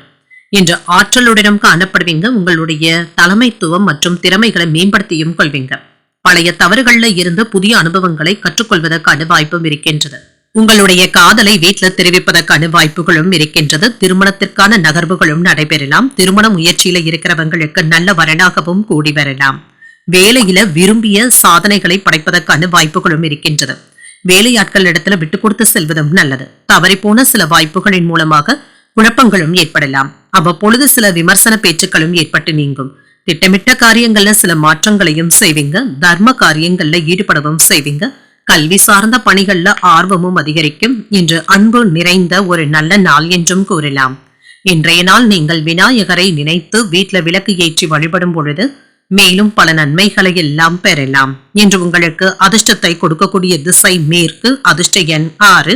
இன்று ஆற்றலுடனும் காணப்படுவீங்க. உங்களுடைய தலைமைத்துவம் மற்றும் திறமைகளை மேம்படுத்தியும் கொள்வீங்க. பழைய தவறுகள்ல இருந்து புதிய அனுபவங்களை கற்றுக்கொள்வதற்கான வாய்ப்பும் இருக்கின்றது. உங்களுடைய காதலை வீட்டுல தெரிவிப்பதற்கான வாய்ப்புகளும் இருக்கின்றது. திருமணத்திற்கான நகர்வுகளும் நடைபெறலாம். திருமண முயற்சியில இருக்கிறவங்களுக்கு நல்ல வரனாகவும் கூடி வரலாம். வேலையில விரும்பிய சாதனைகளை படைப்பதற்கான வாய்ப்புகளும் இருக்கின்றது. வேலையாட்கள் இடத்துல விட்டு கொடுத்து செல்வதும் நல்லது. தவறி போன சில வாய்ப்புகளின் மூலமாக குழப்பங்களும் ஏற்படலாம். அவ்வப்பொழுது சில விமர்சன பேச்சுக்களும் ஏற்பட்டு நீங்கும். திட்டமிட்ட காரியங்கள்ல சில மாற்றங்களையும் செய்வீங்க. தர்ம காரியங்கள்ல ஈடுபடவும் செய்வீங்க. கல்வி சார்ந்த பணிகள்ல ஆர்வமும் அதிகரிக்கும். இன்று அன்பு நிறைந்த ஒரு நல்ல நாள் என்றும் கூறலாம். இன்றைய நாள் நீங்கள் விநாயகரை நினைத்து வீட்டுல விளக்கு ஏற்றி வழிபடும் பொழுது மேலும் பல நன்மைகளை எல்லாம் பெறலாம். இன்று உங்களுக்கு அதிர்ஷ்டத்தை கொடுக்கக்கூடிய திசை மேற்கு. அதிர்ஷ்ட எண் 6.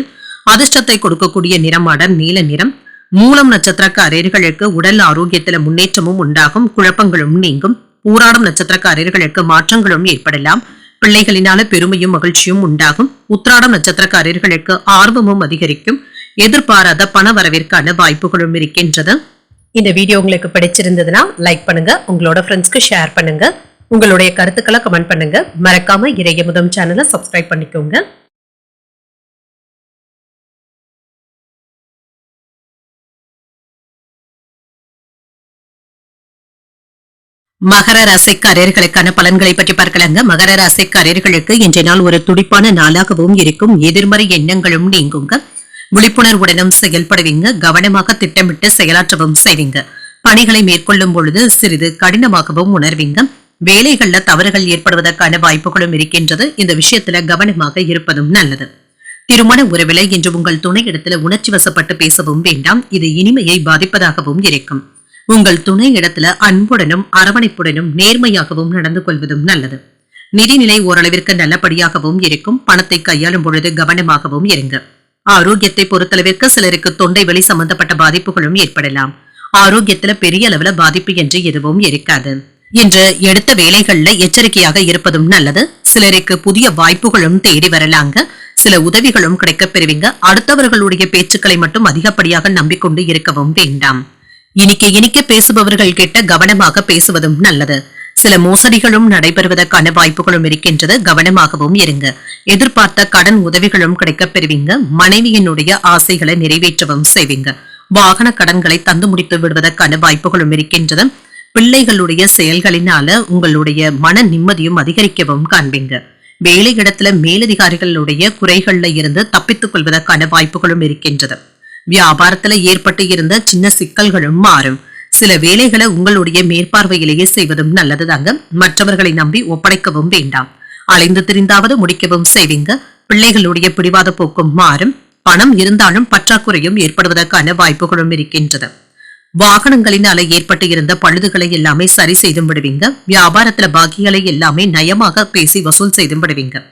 அதிர்ஷ்டத்தை கொடுக்கக்கூடிய நிறம் அடர் நீல நிறம். மூலம் நட்சத்திரக்காரர்களுக்கு உடல் ஆரோக்கியத்தில முன்னேற்றமும் உண்டாகும். குழப்பங்களும் நீங்கும். பூராடம் நட்சத்திரக்காரர்களுக்கு மாற்றங்களும் ஏற்படலாம். பிள்ளைகளினால பெருமையும் மகிழ்ச்சியும் உண்டாகும். உத்திராடம் நட்சத்திரக்காரர்களுக்கு ஆர்வமும் அதிகரிக்கும். எதிர்பாராத பண வரவிற்கான வாய்ப்புகளும் இருக்கின்றது. இந்த வீடியோ உங்களுக்கு பிடிச்சிருந்ததுன்னா லைக் பண்ணுங்க. உங்களோட ஃப்ரெண்ட்ஸ்க்கு ஷேர் பண்ணுங்க. உங்களுடைய கருத்துக்களை கமெண்ட் பண்ணுங்க. மறக்காம இறையமுதம் சேனலை சப்ஸ்கிரைப் பண்ணிக்கோங்க. மகர ராசிக்காரர்களுக்கான பலன்களை பற்றி பார்க்கலாங்க. மகர ராசிக்காரர்களுக்கு இன்றைய நாள் ஒரு துடிப்பான நாளாகவும் இருக்கும். எதிர்மறை எண்ணங்களும் நீங்குங்க. விழிப்புணர்வுடனும் செயல்படுவீங்க. கவனமாக திட்டமிட்டு செயலாற்றவும் செய்வீங்க. பணிகளை மேற்கொள்ளும் பொழுது சிறிது கடினமாகவும் உணர்வீங்க. வேலைகள்ல தவறுகள் ஏற்படுவதற்கான வாய்ப்புகளும் இருக்கின்றது. இந்த விஷயத்துல கவனமாக இருப்பதும் நல்லது. திருமண உறவில இன்று உங்கள் துணை இடத்துல உணர்ச்சி வசப்பட்டு பேசவும் வேண்டாம். இது இனிமையை பாதிப்பதாகவும் இருக்கும். உங்கள் துணை இடத்துல அன்புடனும் அரவணைப்புடனும் நேர்மையாகவும் நடந்து கொள்வதும் நல்லது. நிதிநிலை ஓரளவிற்கு நல்லபடியாகவும் இருக்கும். பணத்தை கையாளும் பொழுது கவனமாகவும் இருங்க. ஆரோக்கியத்தை பொறுத்தளவிற்கு சிலருக்கு தொண்டை வலி சம்பந்தப்பட்ட பாதிப்புகளும் ஏற்படலாம். ஆரோக்கியத்துல பெரிய அளவுல பாதிப்பு என்று எதுவும் இருக்காது. இன்று எடுத்த வேலைகள்ல எச்சரிக்கையாக இருப்பதும் நல்லது. சிலருக்கு புதிய வாய்ப்புகளும் தேடி வரலாங்க. சில உதவிகளும் கிடைக்கப் பெறுவீங்க. அடுத்தவர்களுடைய பேச்சுக்களை மட்டும் அதிகப்படியாக நம்பிக்கொண்டு இருக்கவும் வேண்டாம். இனிக்க பேசுபவர்கள் கிட்ட கவனமாக பேசுவதும் நல்லது. சில மோசடிகளும் நடைபெறுவதற்கான வாய்ப்புகளும் இருக்கின்றது. கவனமாகவும் இருங்க. எதிர்பார்த்த கடன் உதவிகளும் கிடைக்கப் பெறுவீங்க. மனைவியினுடைய ஆசைகளை நிறைவேற்றவும் செய்வீங்க. வாகன கடன்களை தந்து முடித்து விடுவதற்கான வாய்ப்புகளும் இருக்கின்றது. பிள்ளைகளுடைய செயல்களினால உங்களுடைய மன நிம்மதியும் அதிகரிக்கவும் காண்பீங்க. வேலை இடத்துல மேலதிகாரிகளுடைய குறைகள்ல இருந்து தப்பித்துக் கொள்வதற்கான வாய்ப்புகளும் இருக்கின்றது. வியாபாரத்துல ஏற்பட்டு இருந்த சின்ன சிக்கல்களும் மாறும். சில வேலைகளை உங்களுடைய மேற்பார்வையிலேயே செய்வதும் நல்லது தாங்க. மற்றவர்களை நம்பி ஒப்படைக்கவும் வேண்டாம். அலைந்து திரிந்தாவது முடிக்கவும் செய்வீங்க. பிள்ளைகளுடைய பிடிவாத போக்கும் மாறும். பணம் இருந்தாலும் பற்றாக்குறையும் ஏற்படுவதற்கான வாய்ப்புகளும் இருக்கின்றது. வாகனங்களினால ஏற்பட்டு இருந்த பழுதுகளை எல்லாமே சரி செய்தும் விடுவீங்க. வியாபாரத்துல பாக்கிகளை எல்லாமே நயமாக பேசி வசூல் செய்தும் விடுவீங்க.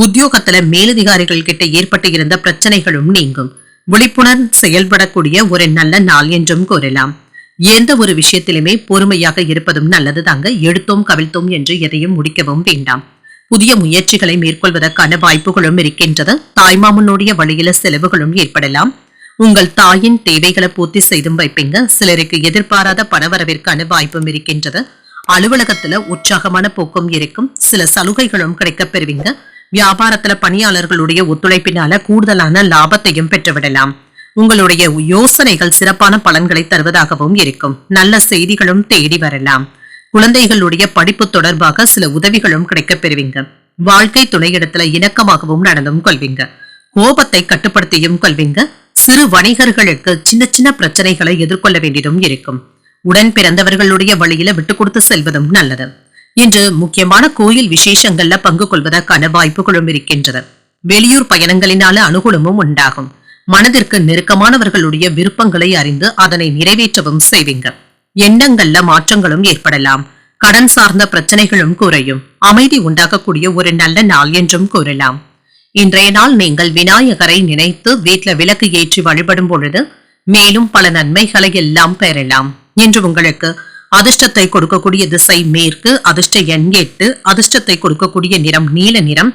உத்தியோகத்துல மேலதிகாரிகள் கிட்ட ஏற்பட்டு இருந்த பிரச்சனைகளும் நீங்கும். விழிப்புணர்வு செயல்படக்கூடிய ஒரு நல்ல நாள் என்றும் கூறலாம். எந்த ஒரு விஷயத்திலுமே பொறுமையாக இருப்பதும் நல்லது தாங்க. எடுத்தோம் கவிழ்த்தோம் என்று எதையும் முடிக்கவும் வேண்டாம். புதிய முயற்சிகளை மேற்கொள்வதற்கான வாய்ப்புகளும் இருக்கின்றது. தாய்மாமனுடைய வழியில செலவுகளும் ஏற்படலாம். உங்கள் தாயின் தேவைகளை பூர்த்தி செய்தும் வைப்பீங்க. சிலருக்கு எதிர்பாராத பணவரவிற்கான வாய்ப்பும் இருக்கின்றது. அலுவலகத்துல உற்சாகமான போக்கும் இருக்கும். சில சலுகைகளும் கிடைக்கப் பெறுவீங்க. வியாபாரத்துல பணியாளர்களுடைய ஒத்துழைப்பினால கூடுதலான லாபத்தையும் பெற்றுவிடலாம். உங்களுடைய யோசனைகள் சிறப்பான பலன்களை தருவதாகவும் இருக்கும். நல்ல செய்திகளும் தேடி வரலாம். குழந்தைகளுடைய படிப்பு தொடர்பாக சில உதவிகளும் கிடைக்கப் பெறுவீங்க. வாழ்க்கை துணையிடத்துல இணக்கமாகவும் நடந்தும் கொள்வீங்க. கோபத்தை கட்டுப்படுத்தியும் கொள்வீங்க. சிறு வணிகர்களுக்கு சின்ன சின்ன பிரச்சனைகளை எதிர்கொள்ள வேண்டியதும் இருக்கும். உடன் பிறந்தவர்களுடைய வழியில விட்டு கொடுத்து செல்வதும் நல்லது. இன்று முக்கியமான கோயில் விசேஷங்கள்ல பங்கு கொள்வதற்கான வாய்ப்புகளும் இருக்கின்றது. வெளியூர் பயணங்களினால அனுகூலமும் உண்டாகும். மனதிற்கு நெருக்கமானவர்களுடைய விருப்பங்களை அறிந்து அதனை நிறைவேற்றவும் செய்வீங்க. எண்ணங்கள்ல மாற்றங்களும் ஏற்படலாம். கடன் சார்ந்த பிரச்சனைகளும் குறையும். அமைதி உண்டாகக்கூடிய ஒரு நல்ல நாள் என்றும் கூறலாம். இன்றைய நாள் நீங்கள் விநாயகரை நினைத்து வீட்டுல விளக்கு ஏற்றி வழிபடும் பொழுது மேலும் பல நன்மைகளை எல்லாம் பெறலாம். இன்று உங்களுக்கு அதிர்ஷ்டத்தை கொடுக்கக்கூடிய திசை மேற்கு, அதிர்ஷ்ட எண் 8, அதிர்ஷ்டத்தை கொடுக்கக்கூடிய நிறம் நீல நிறம்.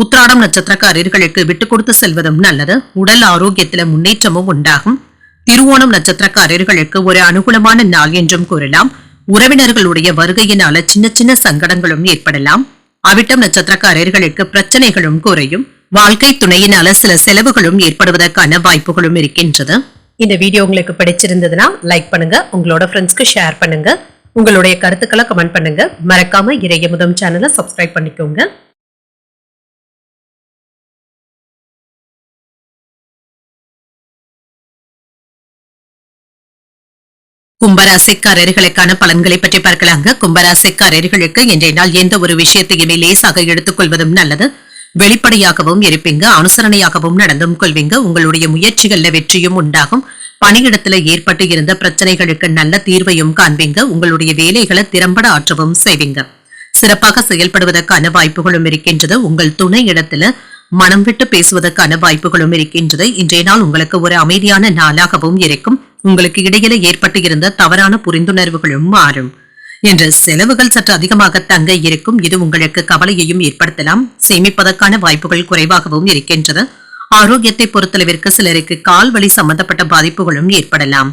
உத்திராடம் நட்சத்திரக்காரர்களுக்கு விட்டு கொடுத்து செல்வதும் நல்லது. உடல் ஆரோக்கியத்தில முன்னேற்றமும் உண்டாகும். திருவோணம் நட்சத்திரக்காரர்களுக்கு ஒரு அனுகூலமான நாள் என்றும் கூறலாம். உறவினர்களுடைய வருகையினால சின்ன சின்ன சங்கடங்களும் ஏற்படலாம். அவிட்டம் நட்சத்திரக்காரர்களுக்கு பிரச்சனைகளும் குறையும். வாழ்க்கை துணையினால சில செலவுகளும் ஏற்படுவதற்கான வாய்ப்புகளும் இருக்கின்றது. இந்த வீடியோ உங்களுக்கு பிடிச்சிருந்ததுன்னா லைக் பண்ணுங்க. உங்களோட ஃப்ரெண்ட்ஸ்க்கு ஷேர் பண்ணுங்க. உங்களுடைய கருத்துக்களை கமெண்ட் பண்ணுங்க. மறக்காம இறையமுதம் சேனலை சப்ஸ்கிரைப் பண்ணிக்கோங்க. கும்பராசிக்காரர்களுக்கான பலன்களை பற்றி பார்க்கலாங்க. கும்பராசிக்காரர்களுக்கு இன்றைய நாள் எந்த ஒரு விஷயத்தையுமே லேசாக எடுத்துக் கொள்வதும் நல்லது. வெளிப்படையாகவும் இருப்பீங்க. அனுசரணையாகவும் நடந்தும் கொள்வீங்க. உங்களுடைய முயற்சிகள்ல வெற்றியும் உண்டாகும். பணியிடத்துல ஏற்பட்டு இருந்த பிரச்சனைகளுக்கு நல்ல தீர்வையும் காண்பீங்க. உங்களுடைய வேலைகளை திறம்பட ஆற்றவும் செய்வீங்க. சிறப்பாக செயல்படுவதற்கான வாய்ப்புகளும் இருக்கின்றது. உங்கள் துணை இடத்துல மனம் விட்டு பேசுவதற்கான வாய்ப்புகளும் இருக்கின்றது. இன்றைய நாள் உங்களுக்கு ஒரு அமைதியான நாளாகவும் இருக்கும். உங்களுக்கு இடையில ஏற்பட்டு இருந்த தவறான புரிந்துணர்வுகளும் மாறும். என்ற செலவுகள் சற்று அதிகமாக தங்க இருக்கும். இது உங்களுக்கு கவலையையும் ஏற்படுத்தலாம். சேமிப்பதற்கான வாய்ப்புகள் குறைவாகவும் இருக்கின்றது. ஆரோக்கியத்தை பொறுத்தளவிற்கு சிலருக்கு கால் வலி சம்பந்தப்பட்ட பாதிப்புகளும் ஏற்படலாம்.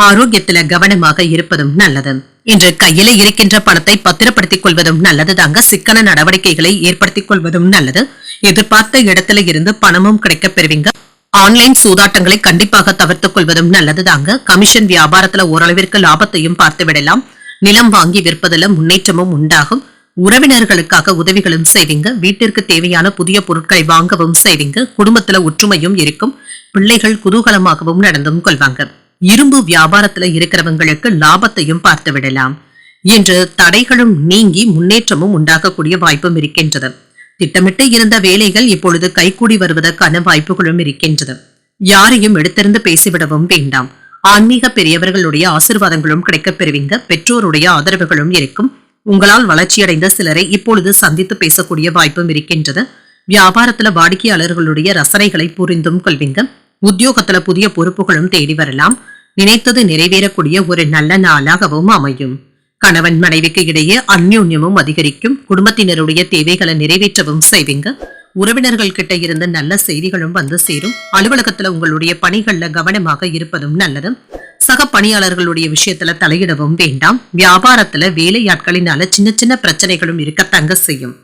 ஆரோக்கியத்துல கவனமாக இருப்பதும் நல்லது. இன்று கையில இருக்கின்ற பணத்தை பத்திரப்படுத்திக் கொள்வதும் நல்லது தாங்க. சிக்கன நடவடிக்கைகளை ஏற்படுத்திக் கொள்வதும் நல்லது. எதிர்பார்த்த இடத்துல இருந்து பணமும் கிடைக்கப் பெறுவீங்க. ஆன்லைன் சூதாட்டங்களை கண்டிப்பாக தவிர்த்துக் கொள்வதும் நல்லது தாங்க. கமிஷன் வியாபாரத்துல ஓரளவிற்கு லாபத்தையும் பார்த்து விடலாம். நிலம் வாங்கி விற்பதில் முன்னேற்றமும் உண்டாகும். உறவினர்களுக்காக உதவிகளும் செய்வீங்க. வீட்டிற்கு தேவையான புதிய பொருட்களை வாங்கவும் செய்வீங்க. குடும்பத்துல ஒற்றுமையும் இருக்கும். பிள்ளைகள் குதூகலமாகவும் நடந்தும் கொள்வாங்க. இரும்பு வியாபாரத்துல இருக்கிறவங்களுக்கு லாபத்தையும் பார்த்து விடலாம். இன்று தடைகளும் நீங்கி முன்னேற்றமும் உண்டாகக்கூடிய வாய்ப்பும் இருக்கின்றது. திட்டமிட்டு இருந்த வேலைகள் இப்பொழுது கைகூடி வருவதற்கான வாய்ப்புகளும் இருக்கின்றது. யாரையும் எடுத்திருந்து பேசிவிடவும் வேண்டாம். ஆன்மீக பெரியவர்களுடைய ஆசீர்வாதங்களும் கிடைக்கப் பெறுவீங்க. பெற்றோருடைய ஆதரவுகளும் இருக்கும். உங்களால் வளர்ச்சியடைந்த சிலரை இப்பொழுது சந்தித்து பேசக்கூடிய வாய்ப்பும் இருக்கின்றது. வியாபாரத்துல வாடிக்கையாளர்களுடைய ரசனைகளை புரிந்தும் கொள்வீங்க. உத்தியோகத்துல புதிய பொறுப்புகளும் தேடி வரலாம். நினைத்தது நிறைவேறக்கூடிய ஒரு நல்ல நாளாகவும் அமையும். கணவன் மனைவிக்கு இடையே அந்யோன்யமும் அதிகரிக்கும். குடும்பத்தினருடைய தேவைகளை நிறைவேற்றவும் செய்வீங்க. உறவினர்கள் கிட்ட இருந்து நல்ல செய்திகளும் வந்து சேரும். அலுவலகத்துல உங்களுடைய பணிகள்ல கவனமாக இருப்பதும் நல்லது. சக பணியாளர்களுடைய விஷயத்துல தலையிடவும் வேண்டாம். வியாபாரத்துல வேலையாட்களினால சின்ன சின்ன பிரச்சனைகளும் இருக்கத்தங்க செய்யும்.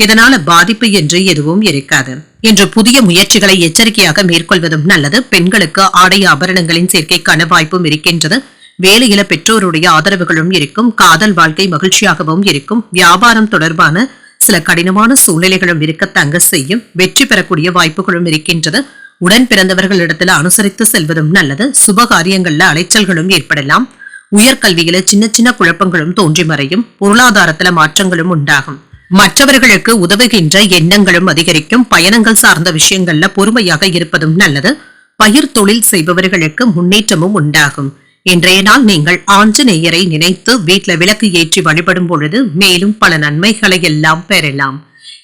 இதனால பாதிப்பு என்று எதுவும் இருக்காது. இன்று புதிய முயற்சிகளை எச்சரிக்கையாக மேற்கொள்வதும் நல்லது. பெண்களுக்கு ஆடை ஆபரணங்களின் சேர்க்கைக்கான வாய்ப்பும் இருக்கின்றது. வேலையில பெற்றோருடைய ஆதரவுகளும் இருக்கும். காதல் வாழ்க்கை மகிழ்ச்சியாகவும் இருக்கும். வியாபாரம் தொடர்பான சில கடினமான சூழ்நிலைகளும் இருக்க தங்க செய்யும். வெற்றி பெறக்கூடிய வாய்ப்புகளும் இருக்கின்றது. உடன் பிறந்தவர்களிடத்துல அனுசரித்து செல்வதும் நல்லது. சுபகாரியங்கள்ல அலைச்சல்களும் ஏற்படலாம். உயர்கல்வியில சின்ன சின்ன குழப்பங்களும் தோன்றி மறையும். பொருளாதாரத்துல மாற்றங்களும் உண்டாகும். மற்றவர்களுக்கு உதவுகின்ற எண்ணங்களும் அதிகரிக்கும். பயணங்கள் சார்ந்த விஷயங்கள்ல பொறுமையாக இருப்பதும் நல்லது. பயிர் தொழில் செய்பவர்களுக்கு முன்னேற்றமும் உண்டாகும். இன்றைய நாள் நீங்கள் ஆஞ்சநேயரை நினைத்து வீட்டுல விளக்கு ஏற்றி வழிபடும் பொழுது மேலும் பல நன்மைகளை எல்லாம் பெறலாம்.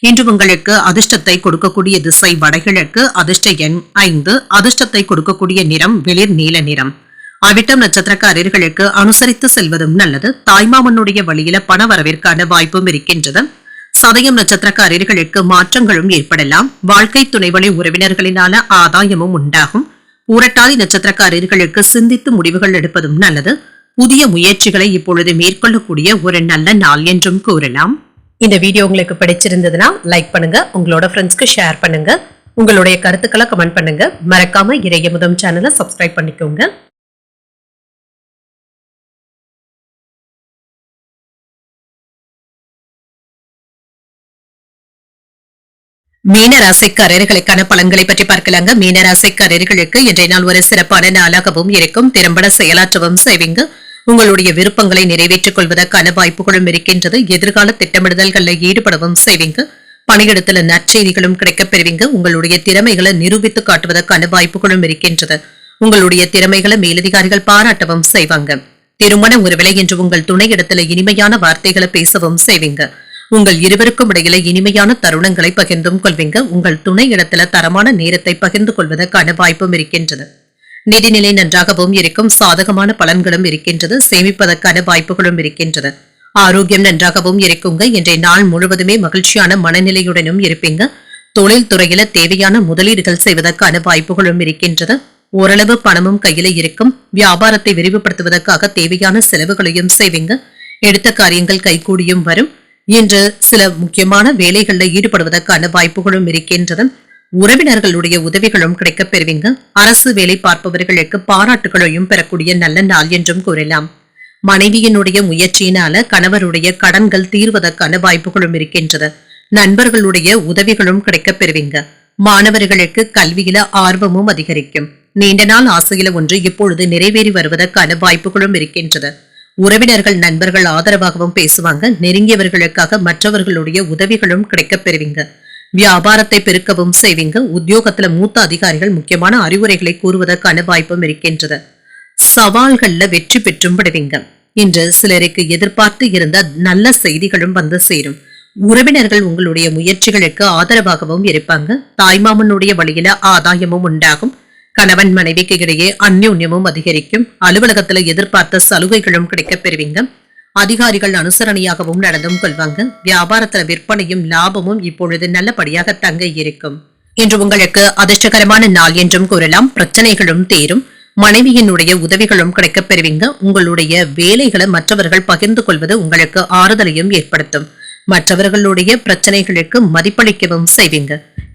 இன்று உங்களுக்கு அதிர்ஷ்டத்தை கொடுக்கக்கூடிய திசை வடகிழக்கு, அதிர்ஷ்ட எண் 5, அதிர்ஷ்டத்தை கொடுக்கக்கூடிய நிறம் வெளிர் நீல நிறம். அவிட்டம் நட்சத்திரக்காரர்களுக்கு அனுசரித்து செல்வதும் நல்லது. தாய்மாமனுடைய வழியில பண வரவிற்கான வாய்ப்பும் இருக்கின்றது. சதயம் நட்சத்திரக்காரர்களுக்கு மாற்றங்களும் ஏற்படலாம். வாழ்க்கை துணைவழி உறவினர்களினால ஆதாயமும் உண்டாகும். பூரட்டாதி நட்சத்திரக்காரர்களுக்கு சிந்தித்து முடிவுகள் எடுப்பதும் நல்லது. புதிய முயற்சிகளை இப்பொழுது மேற்கொள்ளக்கூடிய ஒரு நல்ல நாள் என்றும் கூறலாம். இந்த வீடியோ உங்களுக்கு பிடிச்சிருந்ததுன்னா லைக் பண்ணுங்க, உங்களோட ஃப்ரெண்ட்ஸ்க்கு ஷேர் பண்ணுங்க, உங்களுடைய கருத்துக்களை கமெண்ட் பண்ணுங்க. மறக்காம இறையமுதம் சேனலை சப்ஸ்கிரைப் பண்ணிக்கோங்க. மீனராசிக்காரர்களுக்கான பலன்களை பற்றி பார்க்கலாங்க. மீனராசிக்காரர்களுக்கு இன்றைய நாள் ஒரு சிறப்பான நாளாகவும் இருக்கும். திறம்பட செயலாற்றவும் செய்வீங்க. உங்களுடைய விருப்பங்களை நிறைவேற்றிக் கொள்வதற்கான வாய்ப்புகளும் இருக்கின்றது. எதிர்கால திட்டமிடுதல்களில் ஈடுபடவும் செய்வீங்க. பணியிடத்துல நற்செய்திகளும் கிடைக்கப் பெறுவீங்க. உங்களுடைய திறமைகளை நிரூபித்து காட்டுவதற்கான வாய்ப்புகளும் இருக்கின்றது. உங்களுடைய திறமைகளை மேலதிகாரிகள் பாராட்டவும் செய்வாங்க. திருமண உறவிலை என்று உங்கள் துணையிடத்துல இனிமையான வார்த்தைகளை பேசவும் செய்வீங்க. உங்கள் இருவருக்கும் இடையில இனிமையான தருணங்களை பகிர்ந்தும் கொள்வீங்க. உங்கள் துணை இடத்துல தரமான நேரத்தை பகிர்ந்து கொள்வதற்கான வாய்ப்பும் இருக்கின்றது. நிதிநிலை நன்றாகவும் இருக்கும். சாதகமான பலன்களும் இருக்கின்றது. சேமிப்பதற்கான வாய்ப்புகளும் இருக்கின்றது. ஆரோக்கியம் நன்றாகவும் இருக்குங்க. இன்றைய நாள் முழுவதுமே மகிழ்ச்சியான மனநிலையுடனும் இருப்பீங்க. தொழில் துறையில தேவையான முதலீடுகள் செய்வதற்கான வாய்ப்புகளும் இருக்கின்றது. ஓரளவு பணமும் கையில இருக்கும். வியாபாரத்தை விரிவுபடுத்துவதற்காக தேவையான செலவுகளையும் செய்வீங்க. எடுத்த காரியங்கள் கைகூடியும் வரும். இன்று சில முக்கியமான வேலைகளில் ஈடுபடுவதற்கான வாய்ப்புகளும் இருக்கின்றது. உறவினர்களுடைய உதவிகளும் கிடைக்கப் பெறுவீங்க. அரசு வேலை பார்ப்பவர்களுக்கு பாராட்டுகளையும் பெறக்கூடிய நல்ல நாள் என்றும் கூறலாம். மனைவியினுடைய முயற்சியினால கணவருடைய கடன்கள் தீர்வதற்கான வாய்ப்புகளும் இருக்கின்றது. நண்பர்களுடைய உதவிகளும் கிடைக்கப் பெறுவீங்க. மாணவர்களுக்கு கல்வியில ஆர்வமும் அதிகரிக்கும். நீண்ட நாள் ஆசையில ஒன்று இப்பொழுது நிறைவேறி வருவதற்கான வாய்ப்புகளும் இருக்கின்றது. உறவினர்கள் நண்பர்கள் ஆதரவாகவும் பேசுவாங்க. நெருங்கியவர்களுக்காக மற்றவர்களுடைய உதவிகளும் கிடைக்கப் பெறுவீங்க. வியாபாரத்தை பெருக்கவும் செய்வீங்க. உத்தியோகத்துல மூத்த அதிகாரிகள் முக்கியமான அறிவுரைகளை கூறுவதற்கான வாய்ப்பும் இருக்கின்றது. சவால்கள்ல வெற்றி பெற்றும் விடுவீங்க. இன்று சிலருக்கு எதிர்பார்த்து இருந்த நல்ல செய்திகளும் வந்து சேரும். உறவினர்கள் உங்களுடைய முயற்சிகளுக்கு ஆதரவாகவும் இருப்பாங்க. தாய்மாமனுடைய வழியில ஆதாயமும் உண்டாகும். கணவன் மனைவிக்கு இடையே அந்யோன்யமும் அதிகரிக்கும். அலுவலகத்துல எதிர்பார்த்த சலுகைகளும் கிடைக்கப் பெறுவீங்க. அதிகாரிகள் அனுசரணையாகவும் நடந்தும் கொள்வாங்க. வியாபாரத்துல விற்பனையும் லாபமும் இப்பொழுது நல்லபடியாக தங்க இருக்கும். இன்று உங்களுக்கு அதிர்ஷ்டகரமான நாள் என்றும் கூறலாம். பிரச்சனைகளும் தேரும். மனைவியினுடைய உதவிகளும் கிடைக்கப் பெறுவீங்க. உங்களுடைய வேலைகளை மற்றவர்கள் பகிர்ந்து கொள்வது உங்களுக்கு ஆறுதலையும் ஏற்படுத்தும். மற்றவர்களுடைய பிரச்சனைகளுக்கு மதிப்பளிக்கவும் செய்வீங்க.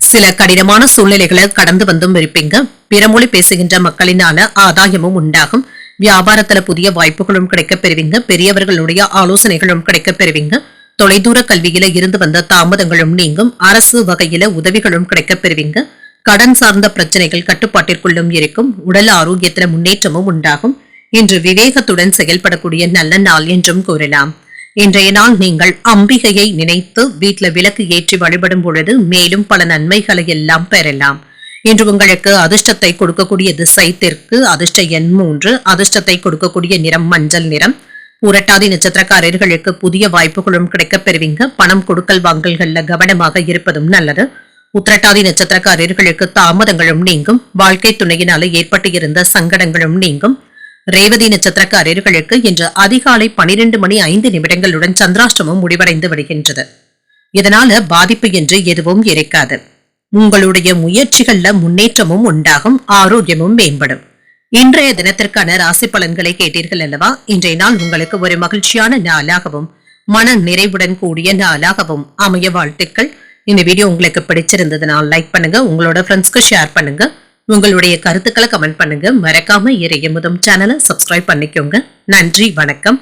சில கடினமான சூழ்நிலைகளை கடந்து வந்தும் இருப்பீங்க. பிறமொழி பேசுகின்ற மக்களினால ஆதாயமும் உண்டாகும். வியாபாரத்துல புதிய வாய்ப்புகளும் கிடைக்கப் பெறுவீங்க. பெரியவர்களுடைய ஆலோசனைகளும் கிடைக்கப் பெறுவீங்க. தொலைதூர கல்வியில இருந்து வந்த தாமதங்களும் நீங்கும். அரசு வகையில உதவிகளும் கிடைக்கப் பெறுவீங்க. கடன் சார்ந்த பிரச்சனைகள் கட்டுப்பாட்டிற்குள்ளும் இருக்கும். உடல் ஆரோக்கியத்துல முன்னேற்றமும் உண்டாகும். இன்று விவேகத்துடன் செயல்படக்கூடிய நல்ல நாள் என்றும் கூறலாம். இன்றைய நாள் நீங்கள் அம்பிகையை நினைத்து வீட்டுல விளக்கு ஏற்றி வழிபடும் பொழுது மேலும் பல நன்மைகளை எல்லாம் பெறலாம். இன்று உங்களுக்கு அதிர்ஷ்டத்தை கொடுக்கக்கூடிய திசை தெற்கு, அதிர்ஷ்ட எண் 3, அதிர்ஷ்டத்தை கொடுக்கக்கூடிய நிறம் மஞ்சள் நிறம். புரட்டாதி நட்சத்திரக்காரர்களுக்கு புதிய வாய்ப்புகளும் கிடைக்கப் பெறுவீங்க. பணம் கொடுக்கல் வாங்கல்கள்ல கவனமாக இருப்பதும் நல்லது. உத்திரட்டாதி நட்சத்திரக்காரர்களுக்கு தாமதங்களும் நீங்கும். வாழ்க்கை துணையினால ஏற்பட்டு இருந்த சங்கடங்களும் நீங்கும். ரேவதி நட்சத்திரக்காரர்களுக்கு இன்று அதிகாலை 12:05 சந்திராஷ்டமம் முடிவடைந்து விடுகின்றது. இதனால பாதிப்பு என்று எதுவும் இருக்காது. உங்களுடைய முயற்சிகள்ல முன்னேற்றமும் உண்டாகும். ஆரோக்கியமும் மேம்படும். இன்றைய தினத்திற்கான ராசி பலன்களை கேட்டீர்கள் அல்லவா? இன்றைய நாள் உங்களுக்கு ஒரு மகிழ்ச்சியான நாளாகவும் மன நிறைவுடன் கூடிய நாளாகவும் அமைய வாழ்த்துக்கள். இந்த வீடியோ உங்களுக்கு பிடிச்சிருந்ததுனால் லைக் பண்ணுங்க, உங்களோட ஃப்ரெண்ட்ஸ்க்கு ஷேர் பண்ணுங்க, உங்களுடைய கருத்துக்களை கமெண்ட் பண்ணுங்க. மறக்காம இறையமுதம் சேனலை சப்ஸ்கிரைப் பண்ணிக்கோங்க. நன்றி, வணக்கம்.